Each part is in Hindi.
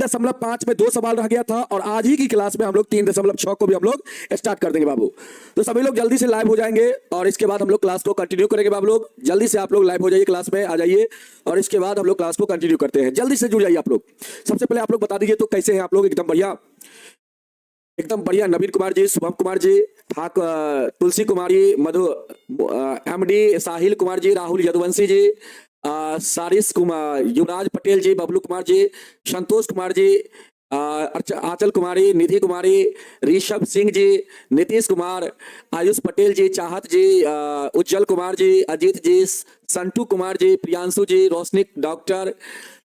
3.5 में 2 सवाल रह गया था और आज ही की क्लास में हम लोग 3.6 को भी हम लोग स्टार्ट कर देंगे बाबू। तो सभी लोग जल्दी से लाइव हो जाएंगे और इसके बाद हम लोग क्लास को कंटिन्यू करेंगे बाबू। लोग जल्दी से आप लोग लाइव हो जाइए, क्लास में आ जाइए और इसके बाद हम लोग क्लास को कंटिन्यू करते हैं। जल्दी से जुड़ जाइए आप लोग। सबसे पहले आप लोग बता दीजिए तो कैसे हैं आप लोग? एकदम बढ़िया, एकदम बढ़िया। नवीन कुमार जी, शुभम कुमार जी, तुलसी कुमारी, मधु, एमडी साहिल कुमार जी, राहुल यदुवंशी जी, सारिस कुमार, युवराज पटेल जी, बबलू कुमार जी, संतोष कुमार जी, आंचल कुमारी, निधि कुमारी, ऋषभ सिंह जी, नीतीश कुमार, आयुष पटेल जी, चाहत जी, उज्जवल कुमार जी, अजीत जी, संटू कुमार जी, प्रियांशु जी, रोशनी डॉक्टर,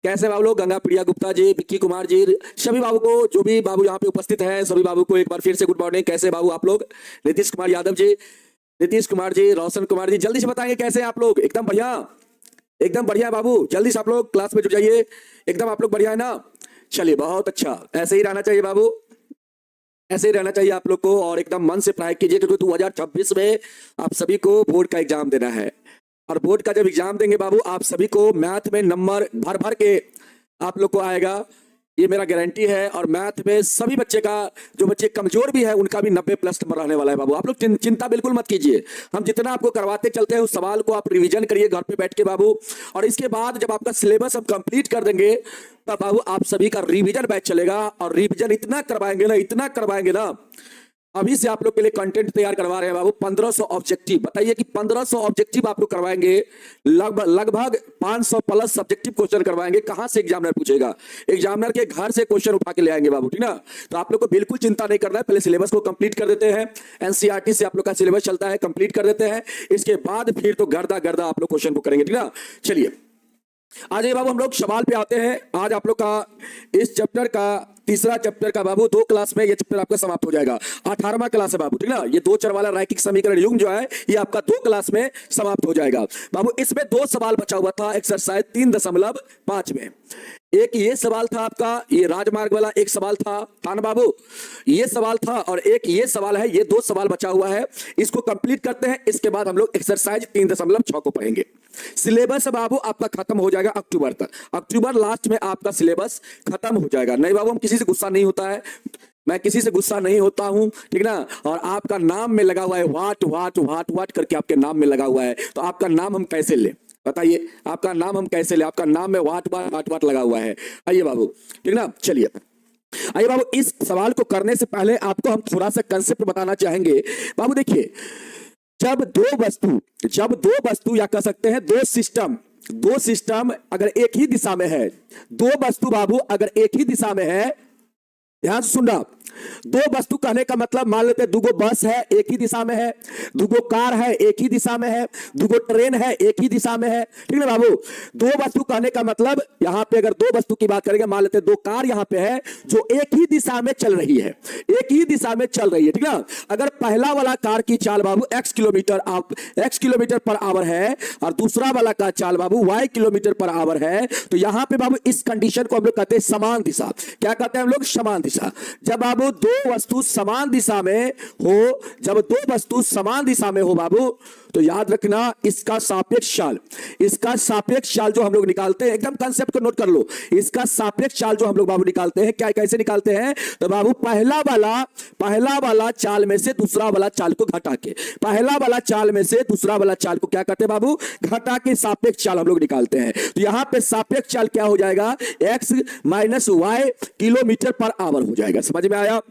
कैसे बाबू लोग? गंगा प्रिया गुप्ता जी, विक्की कुमार जी, सभी बाबू को, जो भी बाबू यहाँ पे उपस्थित हैं सभी बाबू को एक बार फिर से गुड मॉर्निंग। कैसे बाबू आप लोग? नीतीश कुमार यादव जी, नीतीश कुमार जी, रोशन कुमार जी, जल्दी से बताएंगे कैसे आप लोग? एकदम बढ़िया, एकदम बढ़िया बाबू। जल्दी से आप लोग क्लास में जुड़ जाइए। एकदम आप लोग बढ़िया है ना? चलिए, बहुत अच्छा, ऐसे ही रहना चाहिए बाबू, ऐसे ही रहना चाहिए आप लोग को। और एकदम मन से पढ़ाई कीजिए क्योंकि 2026 में आप सभी को बोर्ड का एग्जाम देना है और बोर्ड का जब एग्जाम देंगे बाबू आप सभी को मैथ में नंबर भर भर के आप लोग को आएगा, ये मेरा गारंटी है। और मैथ में सभी बच्चे का, जो बच्चे कमजोर भी है उनका भी 90+ नंबर रहने वाला है बाबू। आप लोग चिंता बिल्कुल मत कीजिए, हम जितना आपको करवाते चलते हैं उस सवाल को आप रिवीजन करिए घर पे बैठ के बाबू। और इसके बाद जब आपका सिलेबस हम कंप्लीट कर देंगे तब बाबू आप सभी का रिवीजन बैच चलेगा और रिवीजन इतना करवाएंगे ना, इतना करवाएंगे ना। अभी से आप लोग के लिए कंटेंट तैयार करवा रहे हैं बाबू। 1500 ऑब्जेक्टिव, बताइए कि 1500 ऑब्जेक्टिव आप लोग करवाएंगे। लगभग 500+ सब्जेक्टिव क्वेश्चन करवाएंगे। कहां से एग्जामिनर पूछेगा? एग्जामिनर के घर से क्वेश्चन उठा के ले आएंगे बाबू, ठीक ना? तो आप लोग को बिल्कुल चिंता नहीं करना है। पहले सिलेबस को कंप्लीट कर देते हैं, एनसीईआरटी से आप लोग का सिलेबस चलता है, कंप्लीट कर देते हैं। इसके बाद फिर तो गर्दा गर्दा आप लोग क्वेश्चन को करेंगे, ठीक ना? चलिए आज ये बाबू हम लोग सवाल पे आते हैं। आज आप लोग का इस चैप्टर का तीसरा चैप्टर का बाबू 2 क्लास में ये चैप्टर आपका समाप्त हो जाएगा। 18वां क्लास है बाबू, ठीक ना? ये 2 चर वाला रैखिक समीकरण युग्म जो है ये आपका 2 क्लास में समाप्त हो जाएगा बाबू। इसमें 2 सवाल बचा हुआ था एक्सरसाइज 3.5 में। एक ये सवाल था आपका, ये राजमार्ग वाला एक सवाल था ना बाबू, ये सवाल था। और एक ये सवाल है, ये 2 सवाल बचा हुआ है। इसको कंप्लीट करते हैं, इसके बाद हम लोग एक्सरसाइज 3.6 को पढ़ेंगे। सिलेबस बाबू आपका खत्म हो जाएगा अक्टूबर तक। अक्टूबर लास्ट में आपका सिलेबस खत्म हो जाएगा। नहीं बाबू, हम किसी से गुस्सा नहीं होता है, मैं किसी से गुस्सा नहीं होता हूं, ठीक ना? और आपका नाम में लगा हुआ है वाट वाट वाट वाट करके आपके नाम में लगा हुआ है, तो आपका नाम हम कैसे ले? बताइए, आपका नाम हम कैसे ले? आपका नाम में वाट वाट वाट वाट लगा हुआ है। आइए बाबू, ठीक ना? चलिए आइए बाबू, इस सवाल को करने से पहले आपको हम थोड़ा सा कंसेप्ट बताना चाहेंगे बाबू। देखिए, जब दो वस्तु या कह सकते हैं दो सिस्टम अगर एक ही दिशा में है, 2 वस्तु बाबू अगर एक ही दिशा में है, ध्यान से सुनना। 2 वस्तु कहने का मतलब, मान लेते हैं 2 बस है एक ही दिशा में है, 2 कार है एक ही दिशा में है, 2 ट्रेन है एक ही दिशा में है, ठीक है बाबू? 2 वस्तु कहने का मतलब, यहां पे अगर 2 वस्तु की बात करेंगे, मान लेते हैं 2 कार यहां पे है जो एक ही दिशा में चल रही है, एक ही दिशा में चल रही है, ठीक ना? अगर पहला वाला कार की चाल बाबू x किलोमीटर पर आवर है और दूसरा वाला का चाल बाबू y किलोमीटर पर आवर है, तो यहां पे बाबू इस कंडीशन को हम लोग कहते हैं समान दिशा। क्या कहते हैं हम लोग? समान दिशा। जब बाबू 2 वस्तु समान दिशा में हो, जब 2 वस्तु समान दिशा में हो बाबू, तो याद रखना इसका सापेक्ष चाल जो हम लोग निकालते हैं, एकदम कंसेप्ट को नोट कर लो। इसका सापेक्ष चाल जो हम लोग बाबू निकालते हैं, क्या कैसे निकालते हैं? तो बाबू पहला वाला चाल में से दूसरा वाला चाल को घटा के, पहला वाला चाल में से दूसरा वाला चाल को क्या करते हैं बाबू? घटा के सापेक्ष चाल हम लोग निकालते हैं। तो यहां पे सापेक्ष चाल क्या हो जाएगा? x - y kilometre per hour हो जाएगा। समझ में आया?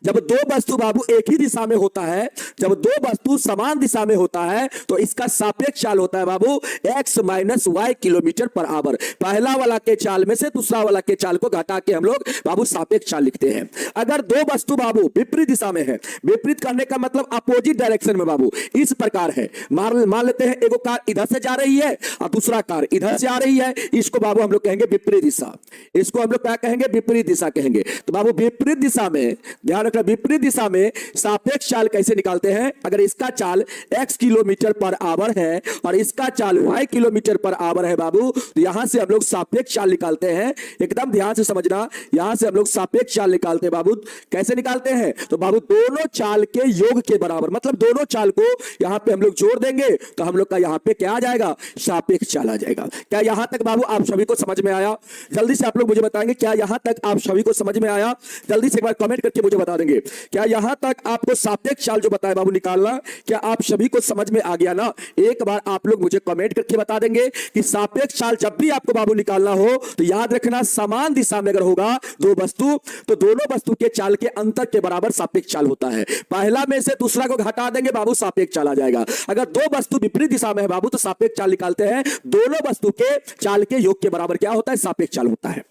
जब 2 वस्तु बाबू एक ही दिशा में होता है, जब 2 वस्तु समान दिशा में होता है, तो इसका सापेक्ष चाल होता है बाबू x - y kilometre per our. पहला वाला के चाल में से दूसरा वाला के चाल को घटा के हम लोग बाबू सापेक्ष चाल लिखते हैं। अगर 2 वस्तु बाबू विपरीत दिशा में है, विपरीत करने का मतलब अपोजिट डायरेक्शन में बाबू, इस प्रकार है। मान लेते हैं एगो कार इधर से जा रही है और दूसरा कार इधर से आ रही है, इसको बाबू हम लोग कहेंगे विपरीत दिशा। इसको हम लोग क्या कहेंगे? विपरीत दिशा कहेंगे। तो बाबू विपरीत दिशा में ध्यान रखना, विपरीत दिशा में सापेक्ष चाल कैसे निकालते हैं। अगर इसका चाल x किलोमीटर पर आवर है और इसका चाल y किलोमीटर पर आवर है बाबू, तो यहां से हम लोग सापेक्ष चाल निकालते हैं। एकदम ध्यान से समझना, यहां से हम लोग सापेक्ष चाल निकालते हैं बाबू। कैसे निकालते हैं? तो बाबू दोनों चाल के योग के बराबर, मतलब दोनों चाल को यहां पे हम लोग जोड़ देंगे तो हम लोग का यहां पे क्या आ जाएगा? सापेक्ष चाल आ जाएगा। क्या यहां तक बाबू आप सभी को समझ में आया? जल्दी से आप लोग मुझे बताएंगे, क्या यहां तक आप सभी को समझ में आया? जल्दी से एक बार कमेंट करके मुझे बता देंगे, क्या यहां तक आपको सापेक्ष चाल जो बताया बाबू निकालना, क्या आप सभी को समझ में आ गया ना? एक बार आप लोग मुझे कमेंट करके बता देंगे कि सापेक्ष चाल जब भी आपको बाबू निकालना हो तो याद रखना, समान दिशा में अगर होगा दो वस्तु, तो दोनों वस्तु के चाल के अंतर के बराबर सापेक्ष चाल होता है। पहला में से दूसरा को घटा देंगे बाबू, सापेक्ष चाल आ जाएगा। अगर दो वस्तु विपरीत दिशा में है बाबू तो सापेक्ष चाल निकालते हैं, दोनों वस्तु के चाल के योग के बराबर क्या होता है? सापेक्ष चाल होता है।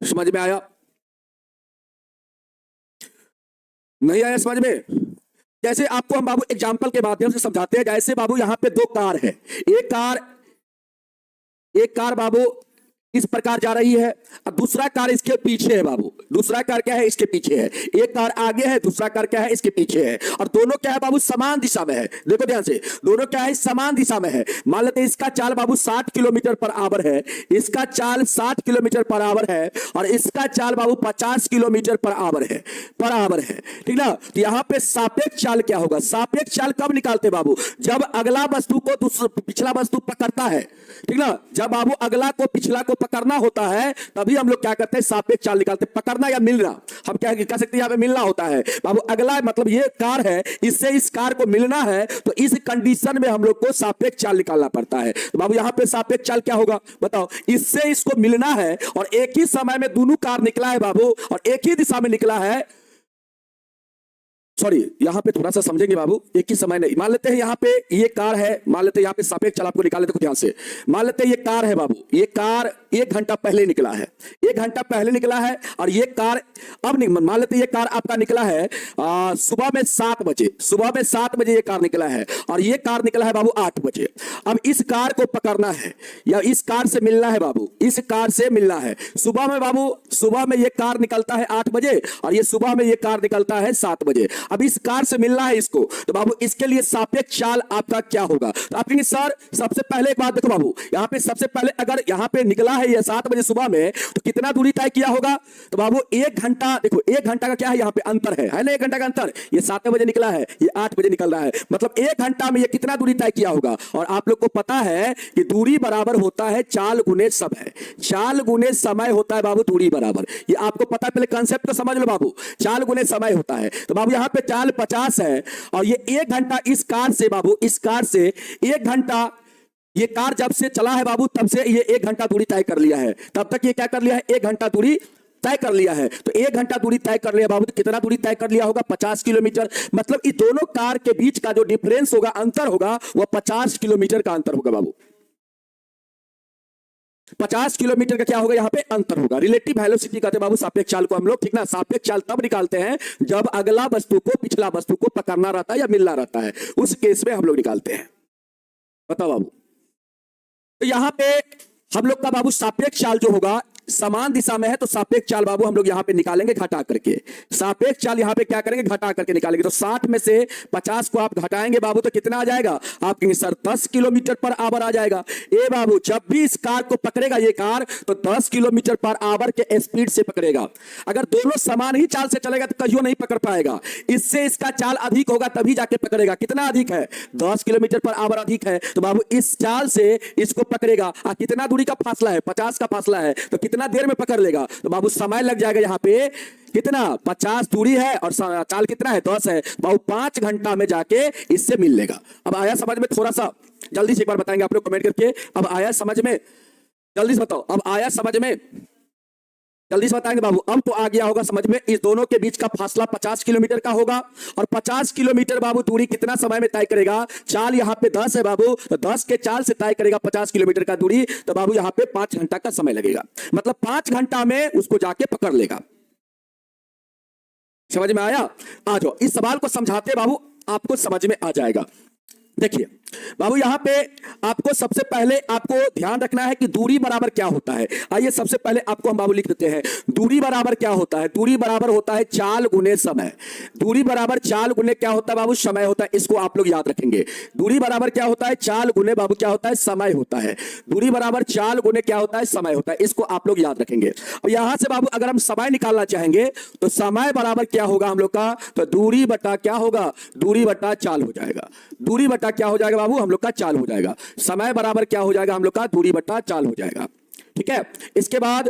समझ में आया? नहीं आया समझ में? जैसे आपको हम बाबू एग्जांपल के माध्यम से समझाते हैं। जैसे बाबू यहां पे दो कार है, एक कार बाबू इस प्रकार जा रही है और दूसरा कार इसके पीछे है बाबू। दूसरा कार क्या है? इसके पीछे है। एक कार आगे है, दूसरा कार क्या है? इसके पीछे है। और दोनों क्या है बाबू? समान दिशा में है। देखो ध्यान से, दोनों क्या है? समान दिशा में है। मान लेते हैं इसका चाल बाबू 60 किलोमीटर पर आवर है, इसका चाल 60 किलोमीटर पर आवर है और इसका चाल बाबू 50 किलोमीटर पर आवर है, ठीक ना? तो यहां पे सापेक्ष चाल क्या होगा? सापेक्ष चाल कब निकालते बाबू? जब अगला वस्तु को पिछला वस्तु पकड़ता है, ठीक ना? जब बाबू अगला को पिछला को पकड़ना होता है तभी हम लोग क्या करते हैं? सापेक्ष चाल निकालते हैं। पकड़ना या मिलना, हम क्या कह सकते हैं? यहां पे मिलना होता है बाबू। अगला मतलब ये कार है, इससे इस कार को मिलना है, तो इस कंडीशन में हम लोग को सापेक्ष चाल निकालना पड़ता है। तो बाबू यहां पे सापेक्ष चाल क्या होगा बताओ? इससे इसको मिलना है और एक ही समय में दोनों कार निकला है बाबू और एक ही दिशा में निकला है। सॉरी, यहां पे थोड़ा सा समझेंगे बाबू, एक ही समय नहीं। मान लेते हैं यहां पे ये कार है, मान लेते हैं यहां पे सापेक्ष चाल आपको निकाल लेते हैं ध्यान से। मान लेते हैं ये कार है बाबू, ये कार 1 घंटा पहले निकला है, 1 घंटा पहले निकला है और ये कार अब मान लेते हैं ये कार आपका निकला है सुबह में 7 बजे, सुबह में 7 बजे ये कार निकला है और ये कार निकला है बाबू 8 बजे। अब इस कार को पकड़ना है या इस कार से मिलना है बाबू, इस कार से मिलना है। सुबह में बाबू, सुबह में ये कार निकलता है 8 बजे और ये सुबह में ये कार निकलता है 7 बजे। अब इस कार से मिलना है इसको, तो बाबू इसके लिए सापेक्ष चाल आपका क्या होगा? तो आप कहेंगे सर सबसे पहले एक बात देखो बाबू, यहां पे सबसे पहले अगर यहां पे निकला है ये 7 बजे सुबह में, तो कितना दूरी तय किया होगा? तो बाबू 1 घंटा, देखो 1 घंटा का क्या है? यहां पे अंतर है ना? 1 घंटा का अंतर। ये 7 बजे निकला है, ये 8 बजे निकल रहा है, मतलब 1 घंटा में ये कितना दूरी तय किया होगा? और आप लोग को पता है कि दूरी बराबर होता है चाल गुने समय, चाल गुने समय होता है बाबू दूरी बराबर। ये आपको पता है, पहले कंसेप्ट तो समझ लो बाबू, चाल गुने समय होता है। तो बाबू यहां पे चाल 50 है और ये 1 घंटा इस कार से बाबू, इस कार से 1 घंटा, ये कार जब से चला है बाबू तब से ये 1 घंटा दूरी तय कर लिया है। तब तक ये क्या कर लिया है? 1 घंटा दूरी तय कर लिया है। तो 1 घंटा दूरी तय कर लिया बाबू, तो कितना दूरी तय कर लिया होगा? 50 किलोमीटर। मतलब इस दोनों कार के बीच का जो डिफरेंस होगा, अंतर होगा, वह 50 किलोमीटर का अंतर होगा बाबू। 50 किलोमीटर का क्या होगा? यहां पे अंतर होगा। रिलेटिव वेलोसिटी कहते हैं बाबू सापेक्ष चाल को हम लोग, ठीक ना? सापेक्ष चाल तब निकालते हैं जब अगला वस्तु को पिछला वस्तु को पकड़ना रहता है या मिलना रहता है, उस केस में हम लोग निकालते हैं। बताओ बाबू, तो यहां पे हम लोग का बाबू सापेक्ष चाल जो होगा, समान दिशा में है तो सापेक्ष चाल बाबू हम लोग यहां पे निकालेंगे घटा करके। सापेक्ष चाल यहां पे क्या करेंगे? घटा करके निकालेंगे। तो 60 में से 50 को आप घटाएंगे बाबू तो कितना आ जाएगा? आप कहेंगे सर 10 किलोमीटर पर आवर आ जाएगा। ए बाबू, जब भी इस कार को पकड़ेगा ये कार, तो 10 किलोमीटर पर आवर के स्पीड से पकड़ेगा। अगर दोनों समान ही चाल से चलेगा तो कहियो नहीं पकड़ पाएगा। इससे इसका चाल अधिक होगा तभी जाके पकड़ेगा। कितना अधिक है? 10 किलोमीटर पर आवर अधिक है, तो बाबू इस चाल से इसको पकड़ेगा। कितना दूरी का फासला है? 50 का फासला है, तो कितना देर में पकड़ लेगा? तो बाबू समय लग जाएगा यहां पे कितना? 50 दूरी है और चाल कितना है? 10 है, बाबू 5 घंटा में जाके इससे मिल लेगा। अब आया समझ में? थोड़ा सा जल्दी से एक बार बताएंगे आप लोग कमेंट करके, अब आया समझ में? जल्दी से बताओ, अब आया समझ में? जल्दी से बताएंगे बाबू। अब तो आ गया होगा समझ में। इस दोनों के बीच का फासला 50 किलोमीटर का होगा और 50 किलोमीटर बाबू दूरी कितना समय में तय करेगा? चाल यहां पे 10 है बाबू, तो 10 के चाल से तय करेगा 50 किलोमीटर का दूरी, तो बाबू यहां पे 5 घंटा का समय लगेगा। मतलब 5 घंटा में उसको जाके पकड़ लेगा। समझ में आया? आ जाओ, इस सवाल को समझाते बाबू आपको समझ में आ जाएगा। देखिए बाबू, यहां पे आपको सबसे पहले आपको ध्यान रखना है कि दूरी बराबर क्या होता है। आइए सबसे पहले आपको हम बाबू लिख देते हैं, दूरी बराबर क्या होता है। दूरी बराबर होता है चाल गुने समय। दूरी बराबर चाल गुने क्या होता है बाबू, समय होता है। इसको आप लोग याद रखेंगे। दूरी बराबर क्या होता है, चाल गुने बाबू क्या होता है, समय होता है। दूरी बराबर चाल गुने क्या होता है, समय होता है। इसको आप लोग याद रखेंगे। और यहां से बाबू अगर हम समय निकालना चाहेंगे तो समय बराबर क्या होगा हम लोग का, तो दूरी बटा क्या होगा, दूरी बटा चाल हो जाएगा। दूरी बटा क्या हो जाएगा बाबू, हम लोग का चाल हो जाएगा। समय बराबर क्या हो जाएगा हम लोग का, दूरी बटा चाल हो जाएगा। ठीक है, इसके बाद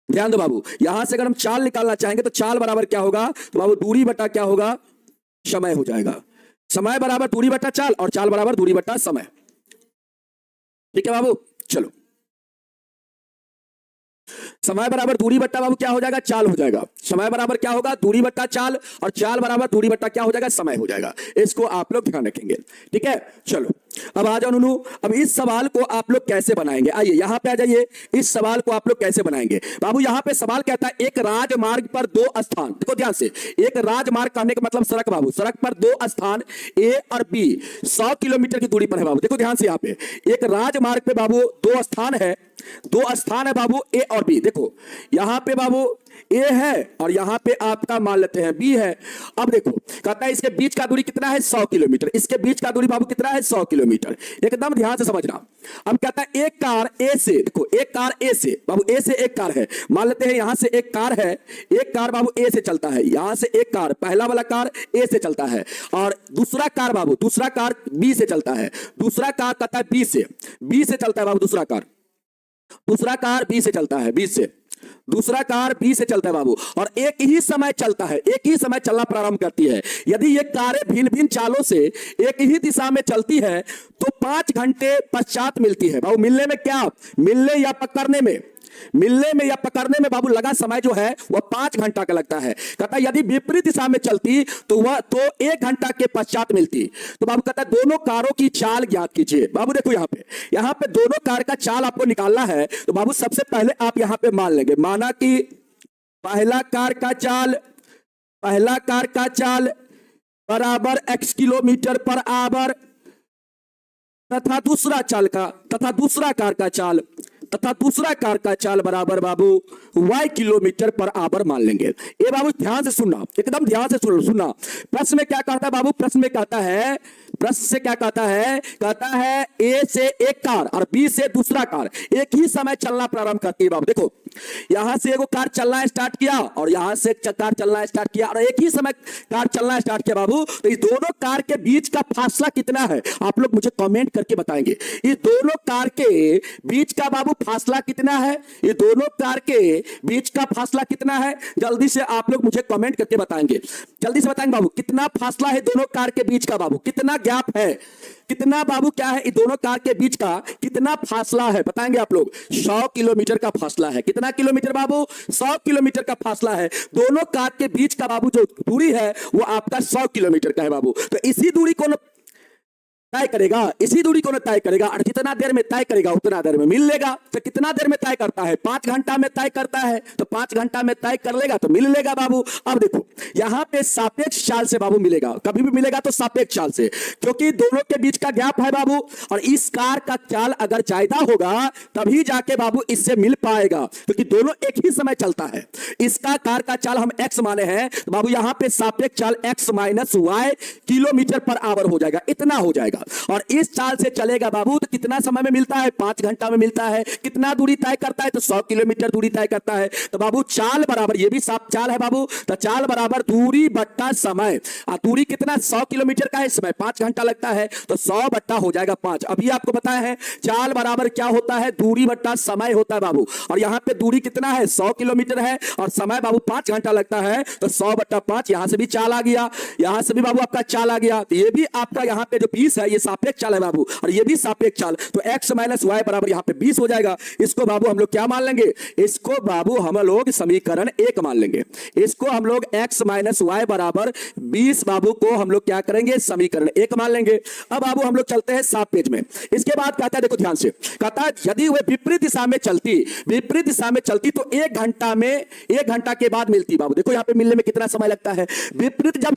ध्यान दो बाबू, यहां से अगर हम चाल निकालना चाहेंगे तो चाल बराबर क्या होगा, तो बाबू दूरी बटा क्या होगा, समय हो जाएगा। समय बराबर दूरी बटा चाल और चाल बराबर दूरी बटा समय। ठीक है बाबू, चलो समय बराबर दूरी बट्टा बाबू क्या हो जाएगा, चाल हो जाएगा। समय बराबर क्या होगा, दूरी बट्टा चाल, और चाल बराबर दूरी बट्टा क्या हो जाएगा, समय हो जाएगा। इसको आप लोग ध्यान रखेंगे। ठीक है, चलो अब आ जाओ नूनू। अब इस सवाल को आप लोग कैसे बनाएंगे, आइए यहां पे आ जाइए। इस सवाल को आप लोग कैसे बनाएंगे बाबू, यहां पे सवाल कहता है एक राजमार्ग पर दो स्थान, देखो ध्यान से, एक राजमार्ग कहने का मतलब सड़क बाबू, सड़क पर दो स्थान ए और बी 100 किलोमीटर की दूरी पर है बाबू। देखो ध्यान से, यहां पे एक राजमार्ग पे बाबू दो स्थान है, दो स्थान है बाबू ए और बी। देखो यहां पे बाबू ए है और यहां पे आपका मान लेते हैं बी है। अब देखो कहता है इसके बीच का दूरी कितना है, 100 किलोमीटर। इसके बीच का दूरी बाबू कितना है, 100 किलोमीटर। एकदम ध्यान से समझना। अब कहता है एक कार ए से, देखो एक कार ए से बाबू, ए से एक कार है, मान लेते हैं यहां से एक कार है, एक कार बाबू ए से चलता है, यहां से एक कार, पहला वाला कार ए से चलता है, और दूसरा कार बाबू, दूसरा कार बी से चलता है, दूसरा कार कहता है बी से चलता है बाबू, दूसरा कार बी से चलता है, बी से दूसरा कार बी से चलता है बाबू, और एक ही समय चलता है, एक ही समय चलना प्रारंभ करती है। यदि ये कारें भिन्न भिन्न चालों से एक ही दिशा में चलती है तो 5 घंटे पश्चात मिलती है बाबू। मिलने में क्या, मिलने या पकड़ने में बाबू लगा समय जो है वह 5 घंटा का लगता है। कहता है यदि विपरीत दिशा में चलती तो वह 1 घंटा के पश्चात मिलती। तो बाबू कहता है दोनों कारों की चाल ज्ञात कीजिए। बाबू देखो यहां पे दोनों कार का चाल आपको निकालना है। तो बाबू सबसे पहले आप यहां पे मान लेंगे, माना कि पहला कार का चाल बराबर x किलोमीटर पर आवर, तथा दूसरा कार का चाल बराबर बाबू y किलोमीटर पर आवर मान लेंगे। ये बाबू ध्यान से सुनना, एकदम ध्यान से सुनना। प्रश्न में क्या कहता है बाबू, प्रश्न से क्या कहता है ए से एक कार और बी से दूसरा कार एक ही समय चलना प्रारंभ करती है बाबू। देखो यहां से एगो कार चलना स्टार्ट किया और यहां से कार चलना स्टार्ट किया और एक ही समय कार चलना स्टार्ट किया बाबू। तो इस दोनों कार के बीच का फासला कितना है, आप लोग मुझे कमेंट करके बताएंगे। इस दोनों कार के बीच का बाबू फासला कितना है, ये दोनों कार के बीच का फासला कितना है, जल्दी से आप लोग मुझे कमेंट करके बताएंगे। जल्दी से बताएंगे बाबू कितना फासला है दोनों कार के बीच का, बाबू कितना गैप है, कितना बाबू क्या है, इन दोनों कार के बीच का कितना फासला है बताएंगे आप लोग। 100 किलोमीटर का फासला है। कितना किलोमीटर बाबू, 100 किलोमीटर का फासला है। दोनों कार के बीच का बाबू जो दूरी है वो आपका 100 किलोमीटर का है बाबू। तो इसी दूरी को तय करेगा, इसी दूरी को तय करेगा और जितना देर में तय करेगा उतना देर में मिल लेगा। तो कितना देर में तय करता है, 5 घंटा में तय करता है, तो 5 घंटा में तय कर लेगा तो मिल लेगा बाबू। अब देखो यहां पे सापेक्ष चाल से बाबू मिलेगा, कभी भी मिलेगा तो सापेक्ष चाल से, क्योंकि दोनों के बीच का गैप है बाबू। और इस कार का चाल अगर ज्यादा होगा तभी जाके बाबू इससे मिल पाएगा, क्योंकि दोनों एक ही समय चलता है। इसका कार का चाल हम x माने हैं, तो बाबू यहां पे सापेक्ष चाल x minus y kilometre per hour हो जाएगा, इतना हो जाएगा। और इस चाल से चलेगा बाबू तो कितना समय में मिलता है, 5 घंटा में मिलता है। कितना दूरी तय करता है, तो 100 किलोमीटर दूरी तय करता है। तो बाबू चाल बराबर, ये भी साफ चाल है बाबू, तो चाल बराबर दूरी बट्टा समय। दूरी कितना, 100 किलोमीटर का है, समय 5 घंटा लगता है, तो 100 बट्टा हो जाएगा 5। अभी आपको बताया है चाल बराबर क्या होता है, दूरी बट्टा समय होता है बाबू। और यहां पे दूरी कितना है, 100 किलोमीटर है और समय बाबू 5 घंटा लगता है, तो 100 बट्टा 5। यहां से भी चाल आ गया, यहां से भी बाबू आपका चाल आ गया। तो ये भी आपका यहां पे जो 20 है ये सापेक्ष चाल है बाबू, और ये भी सापेक्ष चाल। तो x माइनस वाई बराबर यहां पे 20 हो जाएगा। इसको बाबू हम लोग क्या मान लेंगे, इसको बाबू हम लोग समीकरण 1 मान लेंगे। इसको हम लोग x माइनस वाई बराबर 20 बाबू को हम लोग क्या करेंगे, समीकरण 1 मान लेंगे। अब बाबू हम लोग चलते हैं 7 पेज में। इसके बाद कहता है, देखो ध्यान से, कहता है यदि वह विपरीत दिशा में चलती तो 1 घंटा के बाद मिलती बाबू। देखो यहां पे मिलने में कितना समय लगता है। विपरीत जब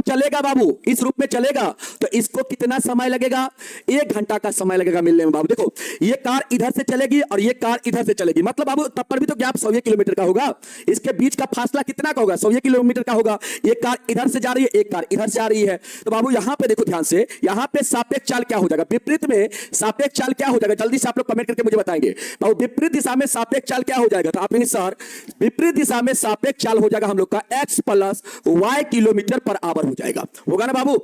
चलेगा बाबू, इस रूप में चलेगा तो इसको कितना समय लगेगा? 1 घंटा का समय लगेगा मिलने में बाबू। देखो ये कार इधर से चलेगी और ये कार इधर से चलेगी, मतलब बाबू तब पर भी तो गैप 100 किलोमीटर का होगा। इसके बीच का फासला कितना का होगा? 100 किलोमीटर का होगा। एक कार इधर से जा रही है, एक कार इधर से आ रही है। तो बाबू यहां पे देखो ध्यान से, यहां पे सापेक्ष चाल क्या हो जाएगा? विपरीत में सापेक्ष चाल क्या हो जाएगा? जल्दी से आप लोग कमेंट करके मुझे बताएंगे बाबू। विपरीत दिशा में सापेक्ष चाल क्या हो जाएगा? तो आप कहेंगे सर विपरीत दिशा में सापेक्ष चाल हो जाएगा हम लोग का x plus y kilometre per hour हो जाएगा। होगा ना बाबू?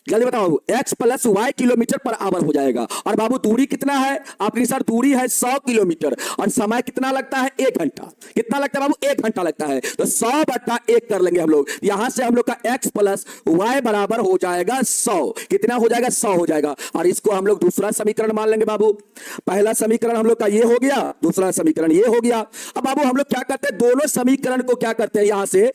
जल्दी बताओ बाबू, x plus y kilometre per hour हो जाएगा। और बाबू दूरी कितना है? आपकी सर दूरी है 100 किलोमीटर और समय कितना लगता है? 1 घंटा। कितना लगता है बाबू? 1 घंटा लगता है। तो 100/1 कर लेंगे हम लोग। यहां से हम लोग का x प्लस वाई बराबर हो जाएगा 100। कितना हो जाएगा? 100 हो जाएगा। और इसको हम लोग दूसरा समीकरण मान लेंगे बाबू। पहला समीकरण हम लोग का ये हो गया, दूसरा समीकरण ये हो गया। अब बाबू हम लोग क्या करते हैं? दोनों समीकरण को क्या करते हैं? यहां से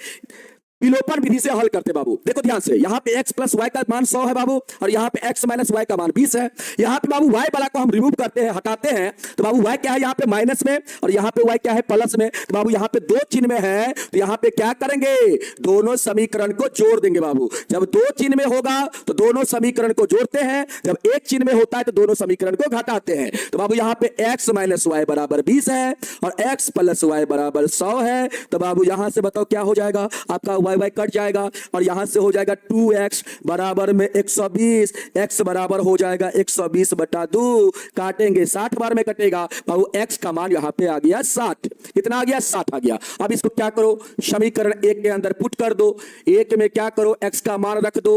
विलोपन विधि से हल करते बाबू। देखो ध्यान से, यहां पे x प्लस वाई का मान 100 है बाबू और यहां पे x माइनस वाई का मान 20 है। यहां पे बाबू y वाला को हम रिमूव करते हैं, हटाते हैं, तो बाबू y क्या है यहां पे माइनस में और यहां पे y क्या है प्लस में। तो बाबू यहां पे दो चिन्ह में है, तो यहां पे क्या करेंगे? दोनों समीकरण को जोड़ देंगे बाबू। जब दो चिन्ह में होगा तो दोनों समीकरण को जोड़ते हैं, जब एक चिन्ह में होता है तो दोनों समीकरण को घटाते हैं। तो बाबू यहां पे x माइनस वाई बराबर 20 है और x प्लस वाई बराबर 100 है। तो बाबू यहां से बताओ क्या हो जाएगा? आपका y कट जाएगा और यहां से हो जाएगा 2x बराबर में 120, x बराबर हो जाएगा 120/2, काटेंगे 60 बार में कटेगा बाबू। x का मान यहां पे आ गया 60। कितना आ गया? 60 आ गया। अब इसको क्या करो? समीकरण 1 के अंदर पुट कर दो। 1 में क्या करो? x का मान रख दो।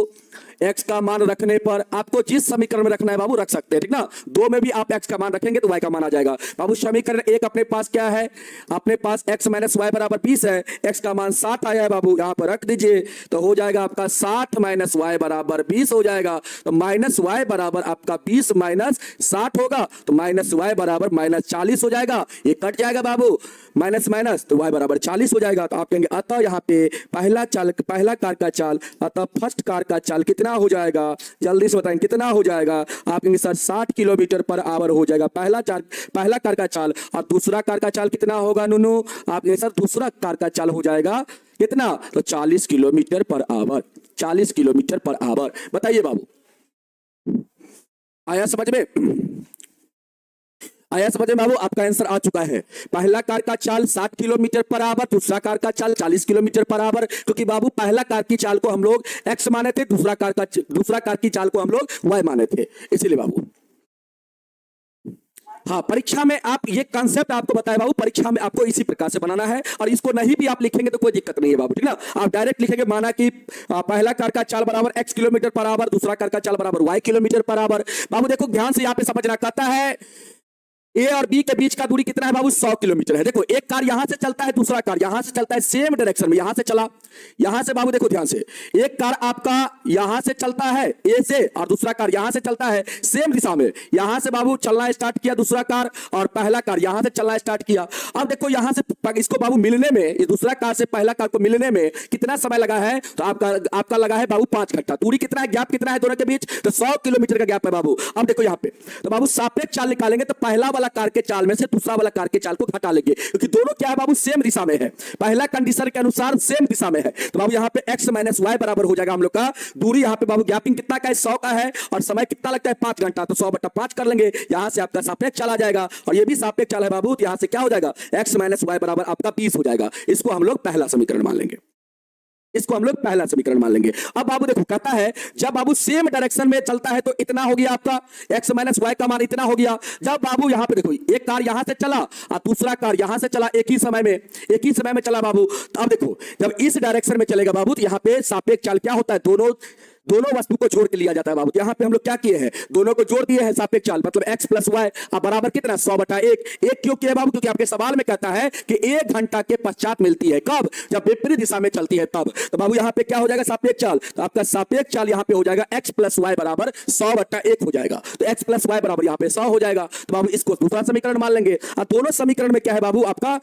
x का मान रखने पर आपको जिस समीकरण में रखना है बाबू रख सकते हैं, ठीक ना। 2 में भी आप x का मान रखेंगे तो y का मान आ जाएगा बाबू। समीकरण 1 अपने पास क्या है? अपने पास x माइनस वाई बराबर 20 है, x का मान 60 आया है बाबू, यहां पर रख दीजिए। तो हो जाएगा आपका 60 माइनस वाई बराबर 20 हो जाएगा। तो माइनस वाई बराबर आपका 20 माइनस 60 होगा, तो माइनस वाई बराबर माइनस 40 हो जाएगा। ये कट जाएगा बाबू, माइनस माइनस, तो y बराबर 40 हो जाएगा। तो आप कहेंगे अतः यहाँ पे पहला कार का चाल, अतः फर्स्ट कार का चाल कितना हो जाएगा? जल्दी से बताएं कितना हो जाएगा? आप कहेंगे सर 60 किलोमीटर पर आवर हो जाएगा पहला कार का चाल। और दूसरा कार का चाल कितना होगा नूनू? आप कहेंगे सर दूसरा कार का चाल हो जाएगा कितना? तो 40 kilometre per our. 40 kilometre per our. बताइए बाबू, आया समझ में? आया समझ में बाबू? आपका आंसर आ चुका है। पहला कार का चाल 60 किलोमीटर पर आवर, दूसरा कार का चाल 40 किलोमीटर पर आवर। क्योंकि बाबू पहला कार की चाल को हम लोग x माने थे, दूसरा कार की चाल को हम लोग y माने थे, इसीलिए बाबू। हाँ, परीक्षा में आप ये कांसेप्ट आपको बताया बाबू, परीक्षा में आपको इसी प्रकार से बनाना है और इसको नहीं भी आप लिखेंगे तो कोई दिक्कत नहीं है बाबू, ठीक ना। आप डायरेक्ट लिखेंगे, माना कि पहला कार का चाल बराबर x किलोमीटर पर आवर, दूसरा कार का चाल बराबर y किलोमीटर पर आवर। बाबू देखो ध्यान से यहाँ पे समझना, कहता है ए और बी के बीच का दूरी कितना है बाबू? 100 किलोमीटर है। देखो एक कार यहां से चलता है, दूसरा कार यहां से चलता है, सेम डायरेक्शन में। यहां से चला, यहां से बाबू देखो ध्यान से, एक कार आपका यहां से चलता है ए से और दूसरा कार यहां से चलता है सेम दिशा में। यहां से बाबू चलना स्टार्ट किया दूसरा कार और पहला कार यहां से चलना स्टार्ट किया। अब देखो यहां से इसको बाबू मिलने में, दूसरा कार से पहला कार को मिलने में कितना समय लगा है? तो आपका लगा है बाबू 5 घंटा। दूरी कितना है? गैप कितना है दोनों के बीच? तो 100 किलोमीटर का गैप है बाबू। अब देखो यहां पे तो बाबू सापेक्ष चाल निकालेंगे तो पहला वाला कार के चाल में से दूसरा वाला कार के चाल को घटा लेंगे, क्योंकि दोनों क्या है बाबू? सेम दिशा में है। पहला कंडीशन के अनुसार सेम दिशा में है। तो बाबू यहां पे x माइनस वाई बराबर हो जाएगा हम लोग का, दूरी यहां पे बाबू गैपिंग कितना का है? 100 का है और समय कितना लगता है? 5 घंटा। तो 100/5 कर लेंगे, यहां से आपका सापेक्ष चाल आ जाएगा और ये भी सापेक्ष चाल है बाबू। तो यहां से क्या हो जाएगा? x माइनस वाई बराबर आपका 20 हो जाएगा। इसको हम लोग पहला समीकरण मान लेंगे। इसको हम लोग पहला समीकरण मान लेंगे। अब बाबू देखो कहता है जब बाबू सेम डायरेक्शन में चलता है तो इतना हो गया आपका x माइनस वाई का मान इतना हो गया। जब बाबू यहां पे देखो एक कार यहां से चला और दूसरा कार यहां से चला, एक ही समय में चला बाबू। तो अब देखो जब इस डायरेक्शन में चलेगा बाबू तो यहां पे सापेक्ष चाल क्या होता है? दोनों वस्तु को जोड़ के लिया जाता है बाबू। तो यहाँ पे हम लोग क्या किए हैं? दोनों को जोड़ दिए हैं सापेक्ष चाल, मतलब x प्लस वाई बराबर कितना? 100/1। एक क्यों किया बाबू? क्योंकि आपके सवाल में कहता है कि 1 घंटा के पश्चात मिलती है। कब? जब विपरीत दिशा में चलती है तब। तो बाबू यहाँ पे क्या हो जाएगा? सापेक्ष चाल। तो आपका सापेक्ष चाल यहाँ पे हो जाएगा x प्लस वाई बराबर 100/1 हो जाएगा। तो x प्लस वाई बराबर यहाँ पे 100 हो जाएगा। तो बाबू इसको दूसरा समीकरण मान लेंगे और दोनों समीकरण में क्या है बाबू? आपका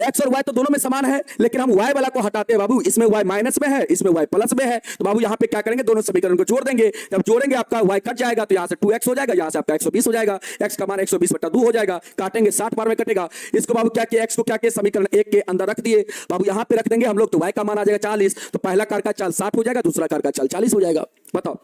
एक्स और वाई तो दोनों में समान है, लेकिन हम वाई वाला को हटाते हैं बाबू, इसमें वाई माइनस में है, इसमें वाई प्लस में है, तो बाबू यहाँ पे क्या करेंगे, दोनों समीकरण को जोड़ देंगे। जब जोड़ेंगे आपका वाई कट जाएगा तो यहाँ से 2x हो जाएगा, यहाँ से आपका 120 हो जाएगा, x का मान 120/2 हो जाएगा, काटेंगे 60 बार में कटेगा। इसको बाबू क्या किया, x को क्या किया, समीकरण 1 के अंदर रख दिए बाबू, यहाँ पे रख देंगे हम लोग, तो y का मान आ जाएगा 40, तो पहला कार का चाल 60 हो जाएगा, दूसरा कार का चाल 40 हो जाएगा। बताओ